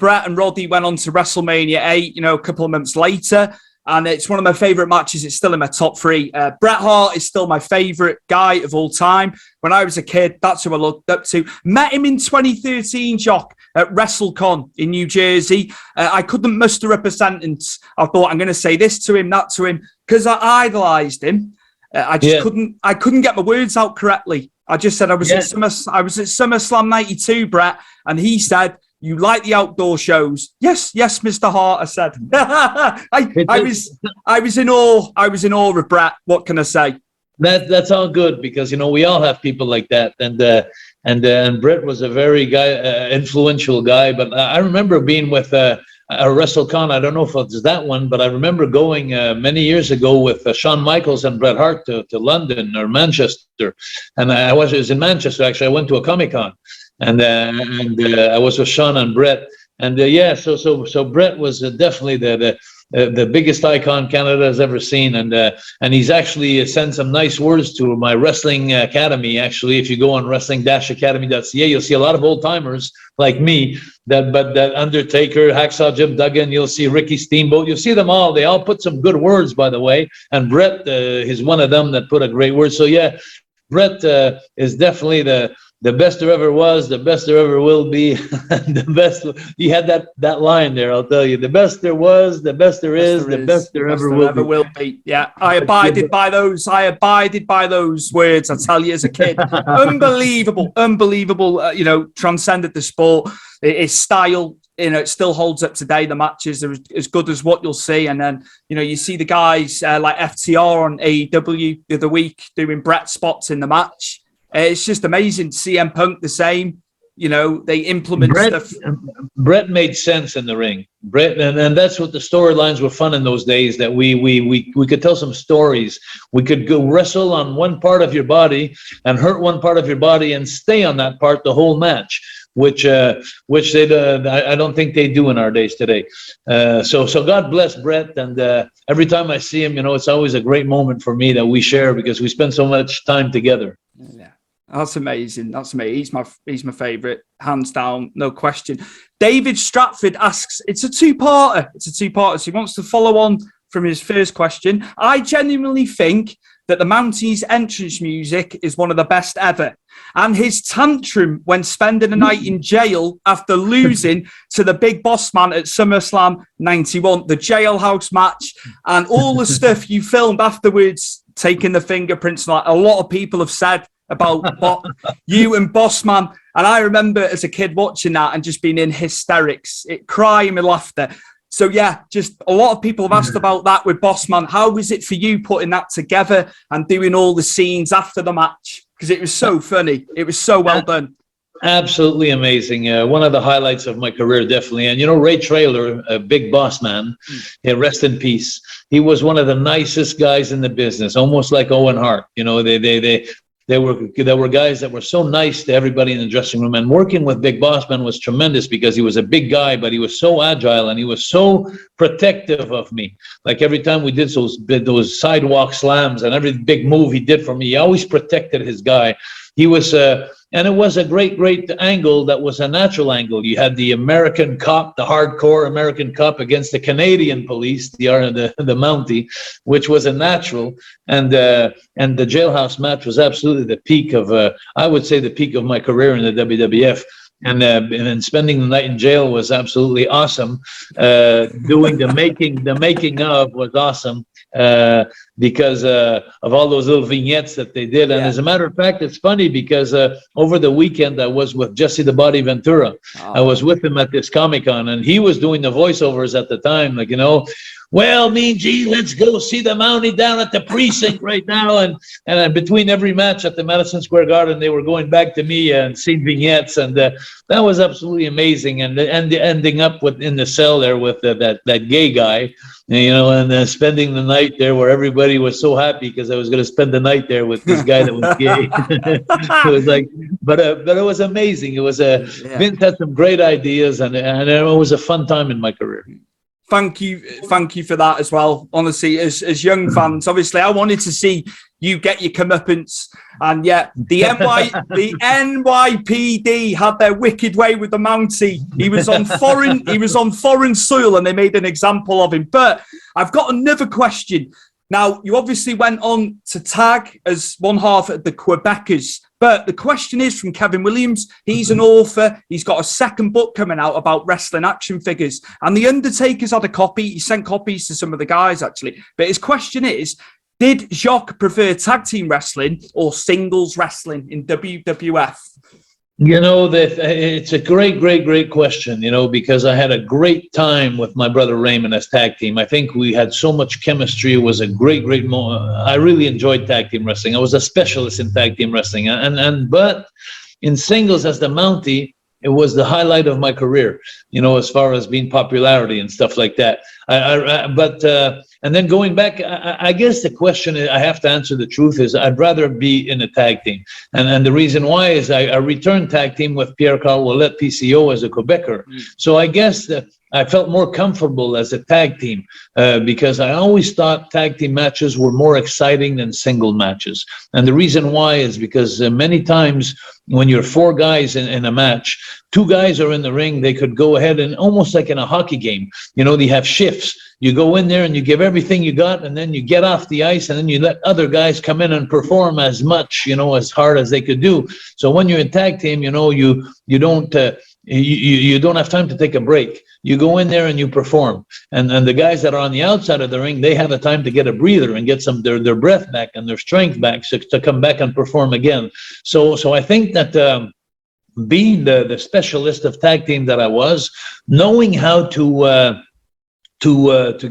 and Roddy went on to WrestleMania 8, a couple of months later, and it's one of my favorite matches. It's still in my top 3. Bret Hart is still my favorite guy of all time. When I was a kid, that's who I looked up to. Met him in 2013, Jacques, at WrestleCon in New Jersey. I couldn't muster up a sentence. I thought, I'm going to say this to him, that to him, because I idolized him. I couldn't get my words out correctly. I just said I was at SummerSlam 92, Bret, and he said, "You like the outdoor shows?" Yes, Mr. Hart, I said. I was in awe. I was in awe of Bret. What can I say? That's all good, because we all have people like that, and Bret was a very influential guy. But I remember being with a WrestleCon. I don't know if it's that one, but I remember going many years ago with Shawn Michaels and Bret Hart to London or Manchester, and it was in Manchester actually. I went to a Comic-Con, and I was with Shawn and Bret, and so Bret was definitely the biggest icon Canada has ever seen, and he's actually sent some nice words to my wrestling academy. Actually, if you go on wrestling-academy.ca, you'll see a lot of old timers like me. That Undertaker, Hacksaw Jim Duggan, you'll see Ricky Steamboat, you'll see them all. They all put some good words, by the way. And Bret is one of them that put a great word. So yeah, Bret is definitely the best there ever was, the best there ever will be, and the best. He had that line there, I'll tell you. The best there was, the best there is, the best there ever will be. Yeah, I abided by those. I abided by those words, I tell you, as a kid. Unbelievable. Transcended the sport. His style, it still holds up today. The matches are as good as what you'll see. And then, you see the guys like FTR on AEW the other week doing Bret spots in the match. It's just amazing. CM Punk the same. They implement stuff. Bret made sense in the ring. Bret, and that's what the storylines were fun in those days. That we could tell some stories. We could go wrestle on one part of your body and hurt one part of your body and stay on that part the whole match, which they I don't think they do in our days today. So God bless Bret, and every time I see him, it's always a great moment for me that we share, because we spend so much time together. Yeah. That's amazing. He's my favorite, hands down, no question. David Stratford asks, it's a two-parter. So he wants to follow on from his first question. I genuinely think that the Mountie's entrance music is one of the best ever. And his tantrum when spending a night in jail after losing to the Big Boss Man at SummerSlam 91, the jailhouse match, and all the stuff you filmed afterwards, taking the fingerprints, like a lot of people have said about you and Bossman. And I remember as a kid watching that and just being in hysterics, crying with laughter. So yeah, just a lot of people have asked about that with Bossman. How was it for you putting that together and doing all the scenes after the match? Because it was so funny. It was so well done. Absolutely amazing. One of the highlights of my career, definitely. And Ray Traylor, a Big Boss Man, rest in peace. He was one of the nicest guys in the business, almost like Owen Hart. There were guys that were so nice to everybody in the dressing room, and working with Big Boss Man was tremendous, because he was a big guy, but he was so agile and he was so protective of me. Like every time we did those sidewalk slams and every big move he did for me, he always protected his guy. He was, and it was a great angle that was a natural angle. You had the American cop, the hardcore American cop against the Canadian police, the Mountie, which was a natural. And the jailhouse match was absolutely the peak of, I would say, the peak of my career in the WWF. And then spending the night in jail was absolutely awesome. Doing the making of was awesome. Because of all those little vignettes that they did. And as a matter of fact, it's funny because over the weekend, I was with Jesse the Body Ventura. I was with him at this Comic-Con, and he was doing the voiceovers at the time, well, Mean Gene, let's go see the Mountie down at the precinct right now. And between every match at the Madison Square Garden, they were going back to me and seeing vignettes. And that was absolutely amazing. And ending up in the cell there with that gay guy, and spending the night there where everybody was so happy because I was going to spend the night there with this guy that was gay. It was like, but it was amazing. It was Vince had some great ideas, and it was a fun time in my career. Thank you for that as well. Honestly, as young fans, obviously, I wanted to see you get your comeuppance, and the NYPD had their wicked way with the Mountie. He was on foreign soil, and they made an example of him. But I've got another question. Now, you obviously went on to tag as one half of the Quebecers. But the question is from Kevin Williams. He's an author. He's got a second book coming out about wrestling action figures. And The Undertaker's had a copy. He sent copies to some of the guys, actually. But his question is, Did Jacques prefer tag team wrestling or singles wrestling in WWF? You know, that it's a great question, you know, because I had a great time with my brother Raymond as tag team. I think we had so much chemistry. It was a great moment. I really enjoyed tag team wrestling. I was a specialist in tag team wrestling. But in singles as the Mountie, it was the highlight of my career, you know, as far as being popularity and stuff like that. And then going back, I guess the question I have to answer the truth is I'd rather be in a tag team. And the reason why is I returned tag team with Pierre-Carl Ouellet, PCO, as a Quebecer. So I guess that I felt more comfortable as a tag team because I always thought tag team matches were more exciting than single matches. And the reason why is because many times when you're four guys in a match, two guys are in the ring, they could go ahead and almost like in a hockey game, you know, they have shifts. You go in there and you give everything you got, and then you get off the ice, and then you let other guys come in and perform as much, you know, as hard as they could do. So when you're in tag team, you know, you don't have time to take a break. You go in there and you perform, and the guys that are on the outside of the ring, they have the time to get a breather and get their breath back and their strength back to come back and perform again. So I think that being the specialist of tag team that I was, knowing how to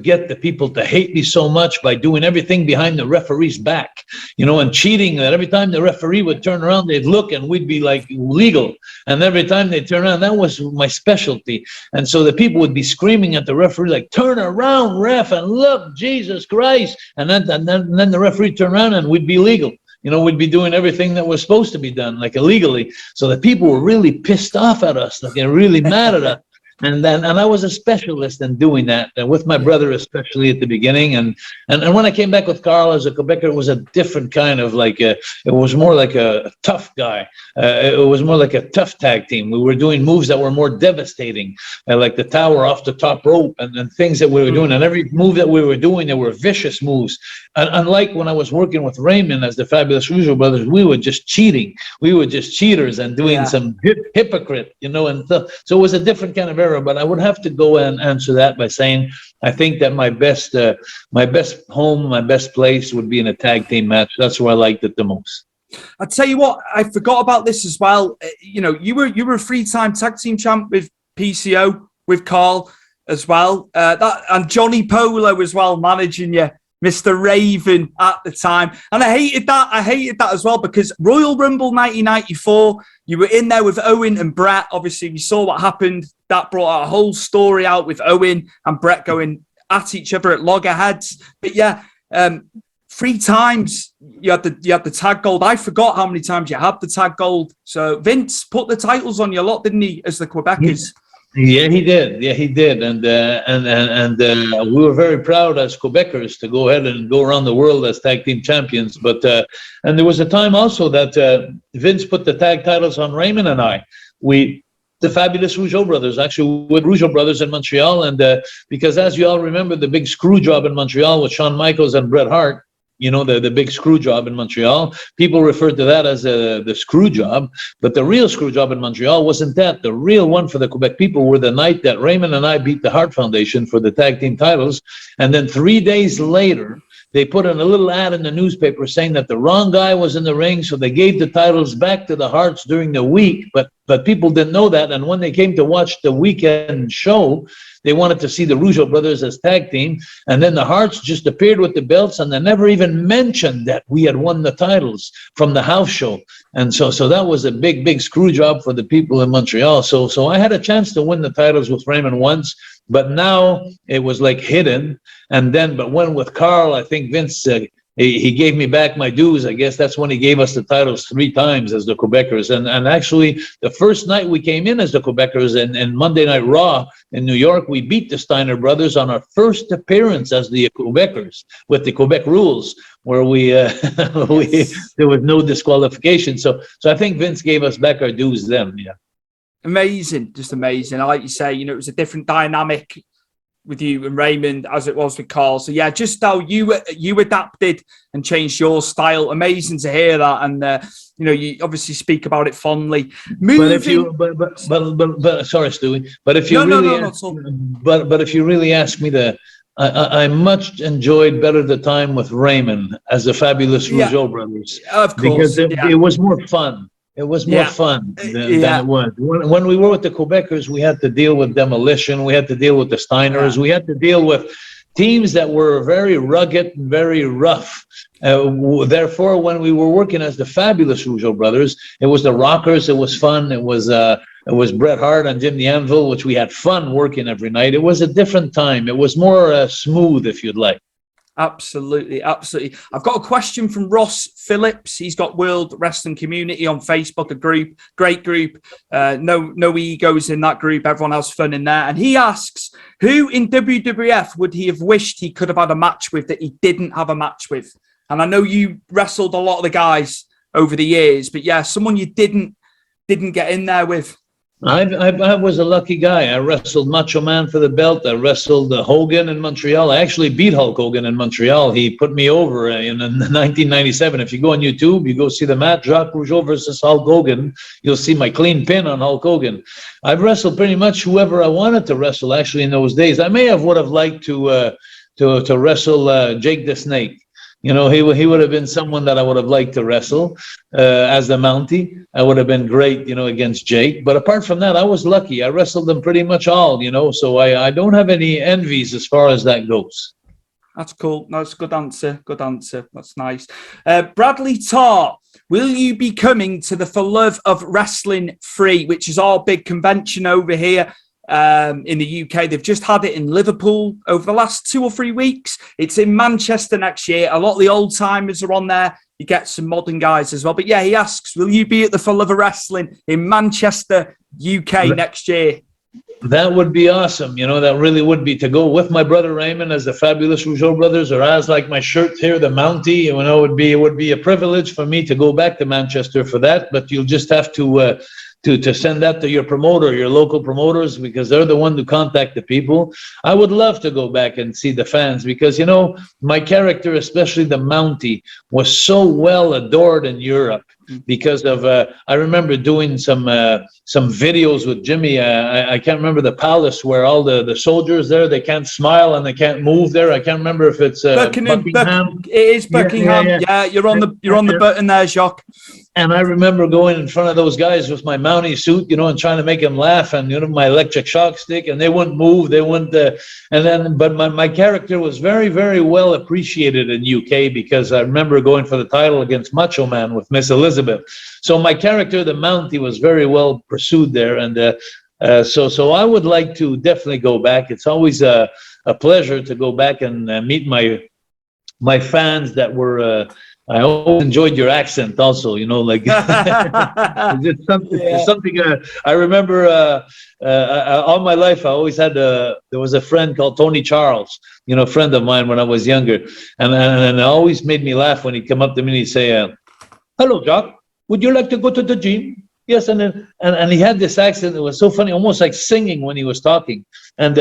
get the people to hate me so much by doing everything behind the referee's back, you know, and cheating, that every time the referee would turn around, they'd look and we'd be like legal. And every time they turn around, that was my specialty. And so the people would be screaming at the referee, like, turn around, ref, and look, Jesus Christ. And then the referee turn around and we'd be legal. You know, we'd be doing everything that was supposed to be done, like illegally. So the people were really pissed off at us, like they're really mad at us. And I was a specialist in doing that, and with my brother especially at the beginning. And when I came back with Carl as a Quebecer, it was a different kind of it was more like a tough guy. It was more like a tough tag team. We were doing moves that were more devastating, like the tower off the top rope and things that we were doing. And every move that we were doing, they were vicious moves. And unlike when I was working with Raymond as the Fabulous Rougeau brothers, we were just cheating. We were just cheaters and doing some hypocrite, you know. And so it was a different kind of era. But I would have to go and answer that by saying I think that my best home, my best place would be in a tag team match. That's where I liked it the most. I tell you what, I forgot about this as well. You know, you were a 3-time tag team champ with PCO, with Carl as well, and Johnny Polo as well, managing you, Mr. Raven at the time. And I hated that as well, because Royal Rumble 1994, you were in there with Owen and Bret. Obviously, we saw what happened. That brought a whole story out with Owen and Bret going at each other at loggerheads. But yeah, 3 times you had the tag gold. I forgot how many times you had the tag gold. So Vince put the titles on you a lot, didn't he, as the Quebecers? Yeah, he did. Yeah, he did. And we were very proud as Quebecers to go ahead and go around the world as tag team champions. But and there was a time also that Vince put the tag titles on Raymond and I. The Fabulous Rougeau brothers, actually with Rougeau brothers in Montreal. And because as you all remember, the big screw job in Montreal with Shawn Michaels and Bret Hart, you know, the big screw job in Montreal. People referred to that as the screw job, but the real screw job in Montreal wasn't that. The real one for the Quebec people were the night that Raymond and I beat the Hart Foundation for the tag team titles. And then 3 days later, they put in a little ad in the newspaper saying that the wrong guy was in the ring, so they gave the titles back to the Harts during the week, but people didn't know that. And when they came to watch the weekend show, they wanted to see the Rougeau brothers as tag team, and then the Harts just appeared with the belts, and they never even mentioned that we had won the titles from the house show. And so that was a big screw job for the people in Montreal. So I had a chance to win the titles with Raymond once, but now it was like hidden. But when with Carl, I think Vince, he gave me back my dues. I guess that's when he gave us the titles 3 times as the Quebecers. And actually, the first night we came in as the Quebecers in Monday Night Raw in New York, we beat the Steiner brothers on our first appearance as the Quebecers with the Quebec rules, where there was no disqualification. So I think Vince gave us back our dues then. Yeah. Amazing, just amazing. Like you say, you know, it was a different dynamic with you and Raymond as it was with Carl. So yeah, just how you adapted and changed your style. Amazing to hear that. And you know, you obviously speak about it fondly. But if you, sorry, Stewie. But if you but if you really ask me I much enjoyed better the time with Raymond as the Fabulous Rougeau brothers. Of Because course. it was more fun. It was more fun than it was. When we were with the Quebecers, we had to deal with Demolition. We had to deal with the Steiners. We had to deal with teams that were very rugged and very rough. Therefore, when we were working as the Fabulous Rougeau brothers, it was the Rockers. It was fun. It was Bret Hart and Jim the Anvil, which we had fun working every night. It was a different time. It was more smooth, if you'd like. Absolutely. I've got a question from Ross Phillips. He's got World Wrestling Community on Facebook, a group, great group. No egos in that group. Everyone has fun in there. And he asks, who in WWF would he have wished he could have had a match with that he didn't have a match with? And I know you wrestled a lot of the guys over the years, but yeah, someone you didn't get in there with. I was a lucky guy. I wrestled Macho Man for the belt. I wrestled Hogan in Montreal. I actually beat Hulk Hogan in Montreal. He put me over in 1997. If you go on YouTube, you go see the match, Jacques Rougeau versus Hulk Hogan. You'll see my clean pin on Hulk Hogan. I've wrestled pretty much whoever I wanted to wrestle, actually, in those days. I would have liked to wrestle Jake the Snake. You know, he would have been someone that I would have liked to wrestle as the Mountie. I would have been great, you know, against Jake. But apart from that, I was lucky. I wrestled them pretty much all, you know, so I don't have any envies as far as that goes. That's cool. That's a good answer. Good answer. That's nice. Bradley Tarr, will you be coming to the For Love of Wrestling 3, which is our big convention over here? In the UK. They've just had it in Liverpool over the last 2 or 3 weeks. It's in Manchester next year. A lot of the old timers are on there. You get some modern guys as well. But yeah, he asks, will you be at the For Love of Wrestling in Manchester, UK next year? That would be awesome. You know, that really would be, to go with my brother Raymond as the Fabulous Rougeau brothers, or as like my shirt here, the Mountie. You know, it would be a privilege for me to go back to Manchester for that. But you'll just have to send that to your promoter, your local promoters, because they're the one to contact the people. I would love to go back and see the fans, because, you know, my character, especially the Mountie, was so well adored in Europe because of, I remember doing some videos with Jimmy. I can't remember the palace where all the soldiers there, they can't smile and they can't move there. I can't remember if it's Buckingham. It is Buckingham. Yeah, you're on the button there, Jacques. And I remember going in front of those guys with my Mountie suit, you know, and trying to make them laugh, and, you know, my electric shock stick, and they wouldn't move. They wouldn't. But my character was very, very well appreciated in UK, because I remember going for the title against Macho Man with Miss Elizabeth. So my character, the Mountie, was very well pursued there. And so I would like to definitely go back. It's always a pleasure to go back and meet my fans that were. I always enjoyed your accent also, you know, like it's something I remember all my life. I always had there was a friend called Tony Charles, you know, a friend of mine when I was younger, and it always made me laugh when he'd come up to me and he'd say, hello, Jacques, would you like to go to the gym? Yes, and he had this accent that was so funny, almost like singing when he was talking, and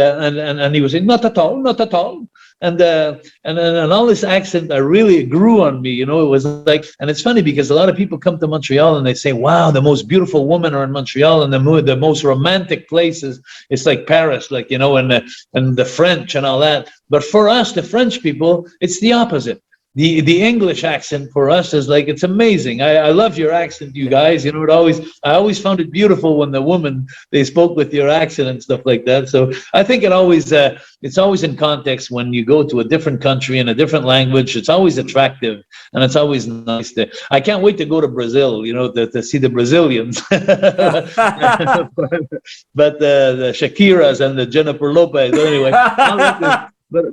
he was saying, not at all, not at all. And all this accent really grew on me, you know. It was like, and it's funny because a lot of people come to Montreal and they say, wow, the most beautiful women are in Montreal, and the most romantic places, it's like Paris, like, you know, and the French and all that. But for us, the French people, it's the opposite. The English accent for us is like, it's amazing. I love your accent, you guys. You know, I always found it beautiful when the woman, they spoke with your accent and stuff like that. So I think it's always in context when you go to a different country in a different language. It's always attractive, and it's always nice I can't wait to go to Brazil, you know, to see the Brazilians. But the Shakiras and the Jennifer Lopez. Anyway.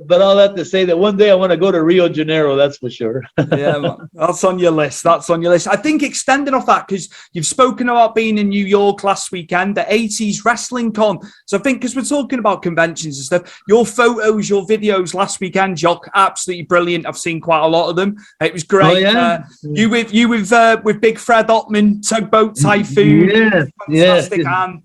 But all that to say that one day I want to go to Rio de Janeiro, that's for sure. Yeah, that's on your list. That's on your list. I think extending off that, because you've spoken about being in New York last weekend, the 80s Wrestling Con. So I think, because we're talking about conventions and stuff, your photos, your videos last weekend, Jacques, absolutely brilliant. I've seen quite a lot of them. It was great. Oh, yeah? You with Big Fred Ottman, Tugboat Typhoon. Yeah, fantastic. And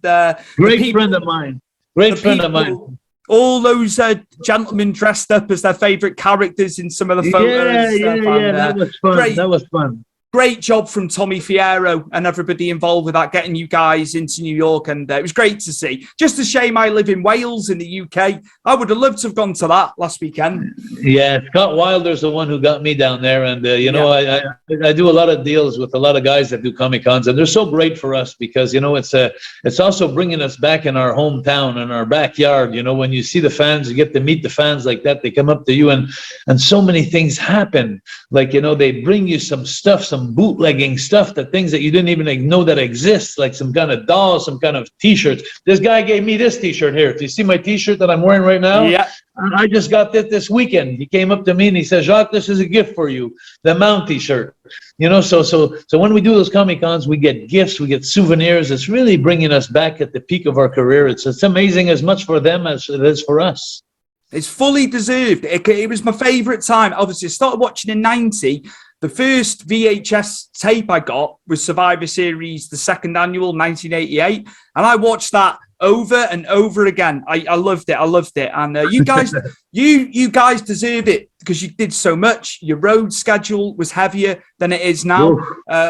great friend of mine. Great friend of mine. All those gentlemen dressed up as their favourite characters in some of the photos. Yeah, that was fun. That was fun. great job from Tommy Fierro and everybody involved with that, getting you guys into New York. And it was great to see. Just a shame I live in Wales in the UK. I would have loved to have gone to that last weekend. Yeah, Scott Wilder's the one who got me down there. And, I do a lot of deals with a lot of guys that do Comic-Cons. And they're so great for us because, it's also bringing us back in our hometown and our backyard. When you see the fans, you get to meet the fans like that. They come up to you and so many things happen. Like, they bring you some stuff, some bootlegging stuff, that things that you didn't even know that exists, like some kind of dolls, some kind of t-shirts. This guy gave me this t-shirt here. Do you see my t-shirt that I'm wearing right now? Yeah. I just got this weekend. He came up to me and he said, Jacques, this is a gift for you, the Mountie shirt. So when we do those Comic-Cons, we get gifts, we get souvenirs. It's really bringing us back at the peak of our career. It's amazing as much for them as it is for us. It's fully deserved. It was my favourite time. Obviously, I started watching in 90. The first VHS tape I got was Survivor Series, the second annual, 1988. And I watched that over and over again. I loved it. And you guys, you guys deserve it because you did so much. Your road schedule was heavier than it is now.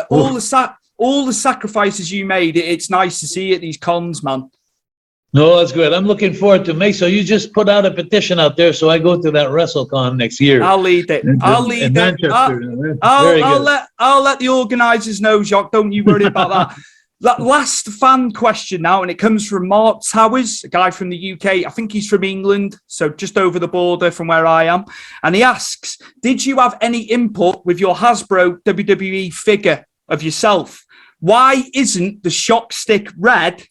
All the sacrifices you made, it's nice to see at these cons, man. No, that's good. I'm looking forward to May. So you just put out a petition out there, so I go to that WrestleCon next year. I'll lead it. I'll let the organisers know, Jacques. Don't you worry about that. That last fan question now, and it comes from Mark Towers, a guy from the UK. I think he's from England, so just over the border from where I am. And he asks, did you have any input with your Hasbro WWE figure of yourself? Why isn't the shock stick red?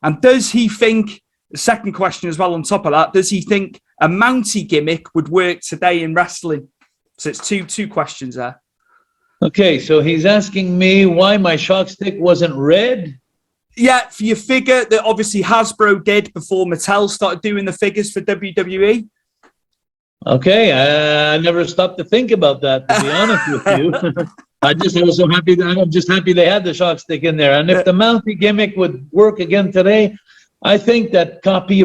And does he think, the second question as well on top of that, does he think a Mountie gimmick would work today in wrestling? So it's two questions there. Okay, so he's asking me why my shock stick wasn't red? Yeah, for your figure that obviously Hasbro did before Mattel started doing the figures for WWE. Okay, I never stopped to think about that, to be honest with you. I was so happy. I'm just happy they had the shock stick in there. And if the Mountie gimmick would work again today, I think that copy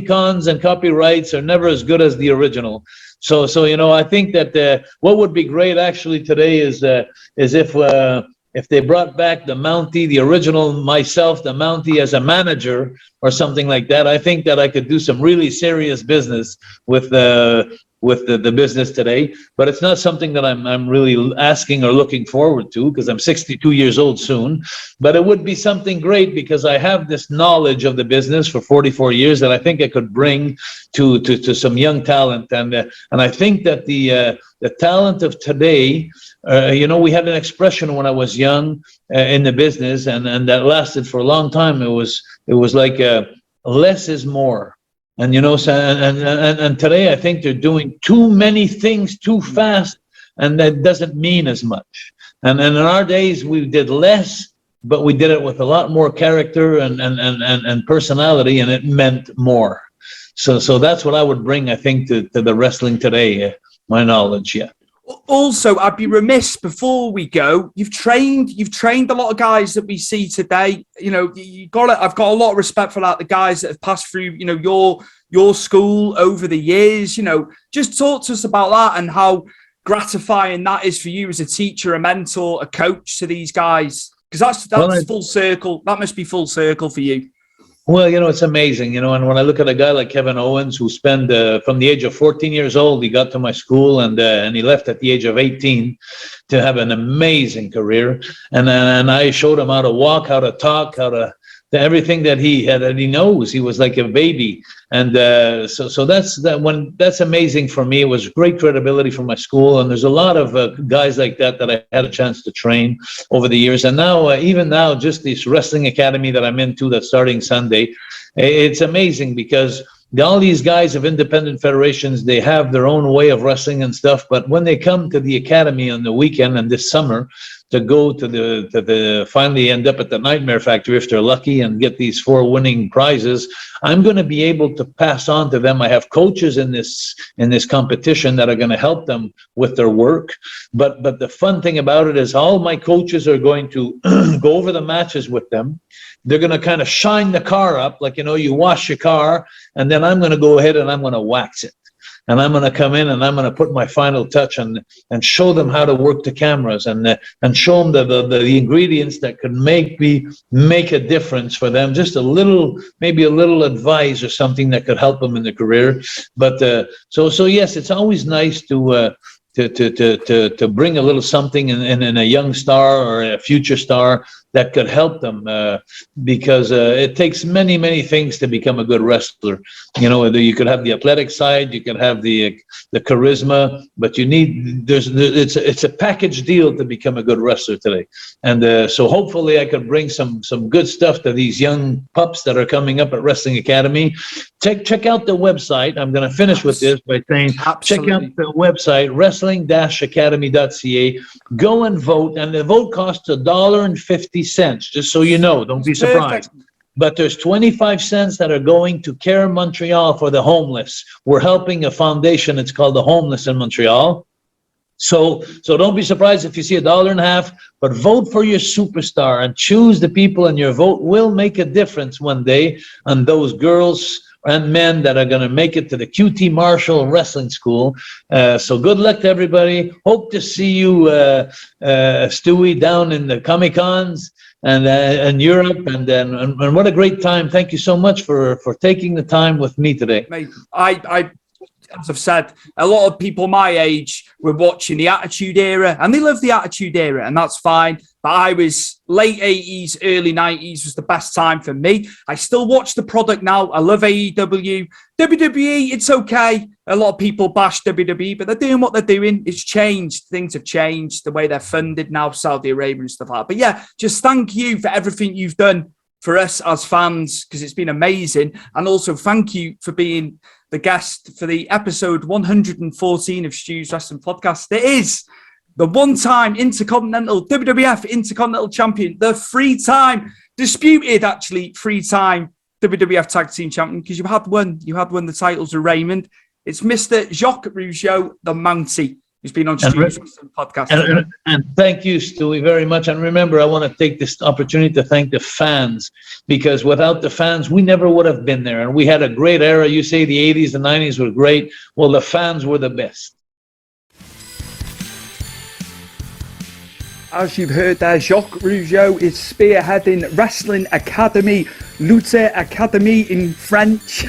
cons and copyrights are never as good as the original. So I think that what would be great actually today is if they brought back the Mountie, the original myself, the Mountie as a manager or something like that. I think that I could do some really serious business with the business today, but it's not something that I'm really asking or looking forward to because I'm 62 years old soon. But it would be something great because I have this knowledge of the business for 44 years that I think I could bring to some young talent, and I think that the talent of today. We had an expression when I was young in the business, and that lasted for a long time. It was like less is more. And and today I think they're doing too many things too fast, and that doesn't mean as much. And in our days we did less, but we did it with a lot more character and personality, and it meant more. So that's what I would bring, I think, to the wrestling today. My knowledge, yeah. Also, I'd be remiss before we go. You've trained a lot of guys that we see today. I've got a lot of respect for that. The guys that have passed through, your school over the years. Just talk to us about that and how gratifying that is for you as a teacher, a mentor, a coach to these guys. Because that's full circle. That must be full circle for you. Well, it's amazing, and when I look at a guy like Kevin Owens, who spent from the age of 14 years old, he got to my school and he left at the age of 18 to have an amazing career. And I showed him how to walk, how to talk, everything that he knows. He was like a baby. And so that's amazing for me. It was great credibility for my school. And there's a lot of guys like that I had a chance to train over the years. And now, even now, just this wrestling academy that I'm into that's starting Sunday, it's amazing because all these guys of independent federations, they have their own way of wrestling and stuff. But when they come to the academy on the weekend and this summer to go to the finally end up at the Nightmare Factory if they're lucky and get these 4 winning prizes, I'm going to be able to pass on to them. I have coaches in this competition that are going to help them with their work. But the fun thing about it is all my coaches are going to go over the matches with them. They're going to kind of shine the car up, like, you wash your car, and then I'm going to go ahead and I'm going to wax it. and I'm going to come in and I'm going to put my final touch and show them how to work the cameras and show them the ingredients that could make a difference for them. Just maybe a little advice or something that could help them in their career. But so yes, it's always nice to bring a little something in a young star or a future star that could help them, because it takes many things to become a good wrestler. You could have the athletic side, you could have the charisma, but it's a package deal to become a good wrestler today. And so hopefully I could bring some good stuff to these young pups that are coming up at Wrestling Academy. Check out the website. I'm going to finish with this by saying, check out the website, wrestling-academy.ca. Go and vote, and the vote costs $1.50. Just so you know, don't be surprised. But there's 25 cents that are going to Care Montreal for the homeless. We're helping a foundation. It's called the Homeless in Montreal. So don't be surprised if you see $1.50, but vote for your superstar and choose the people, and your vote will make a difference one day on those girls and men that are going to make it to the QT Marshall Wrestling School. So good luck to everybody. Hope to see you, Stewie, down in the Comic-Cons and Europe. And what a great time. Thank you so much for taking the time with me today. Mate, as I've said, a lot of people my age were watching the Attitude Era, and they love the Attitude Era, and that's fine. But I was late 80s, early 90s was the best time for me. I still watch the product now. I love AEW. WWE, it's okay. A lot of people bash WWE, but they're doing what they're doing. It's changed. Things have changed. The way they're funded now, Saudi Arabia and stuff like that. But yeah, just thank you for everything you've done for us as fans, because it's been amazing. And also thank you for being the guest for the episode 114 of Stu's Wrestling Podcast. It is the one-time Intercontinental WWF Intercontinental Champion, the three-time WWF Tag Team Champion, because you had won the titles of Raymond. It's Mr. Jacques Rougeau, the Mountie, who's been on Stu's Wrestling Podcast. And thank you, Stewie, very much. And remember, I want to take this opportunity to thank the fans, because without the fans, we never would have been there. And we had a great era. You say the 80s and 90s were great. Well, the fans were the best. As you've heard there, Jacques Rougeau is spearheading Wrestling Academy, Lutte Academy in French.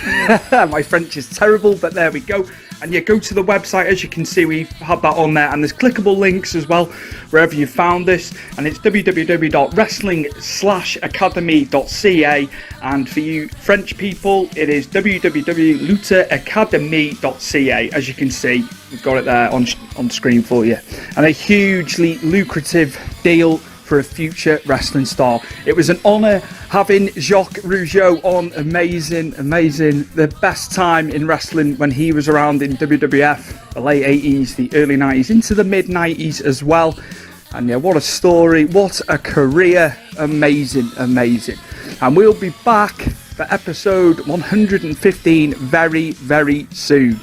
My French is terrible, but there we go. And you go to the website, as you can see, we've had that on there, and there's clickable links as well, wherever you found this, and it's www.wrestling/academy.ca, and for you French people, it is www.lutteacademy.ca. As you can see, we've got it there on screen for you, and a hugely lucrative deal for a future wrestling star. It was an honour having Jacques Rougeau on. Amazing. The best time in wrestling when he was around in WWF, the late 80s, the early 90s, into the mid 90s as well. And yeah, what a story, what a career. Amazing. And we'll be back for episode 115 very, very soon.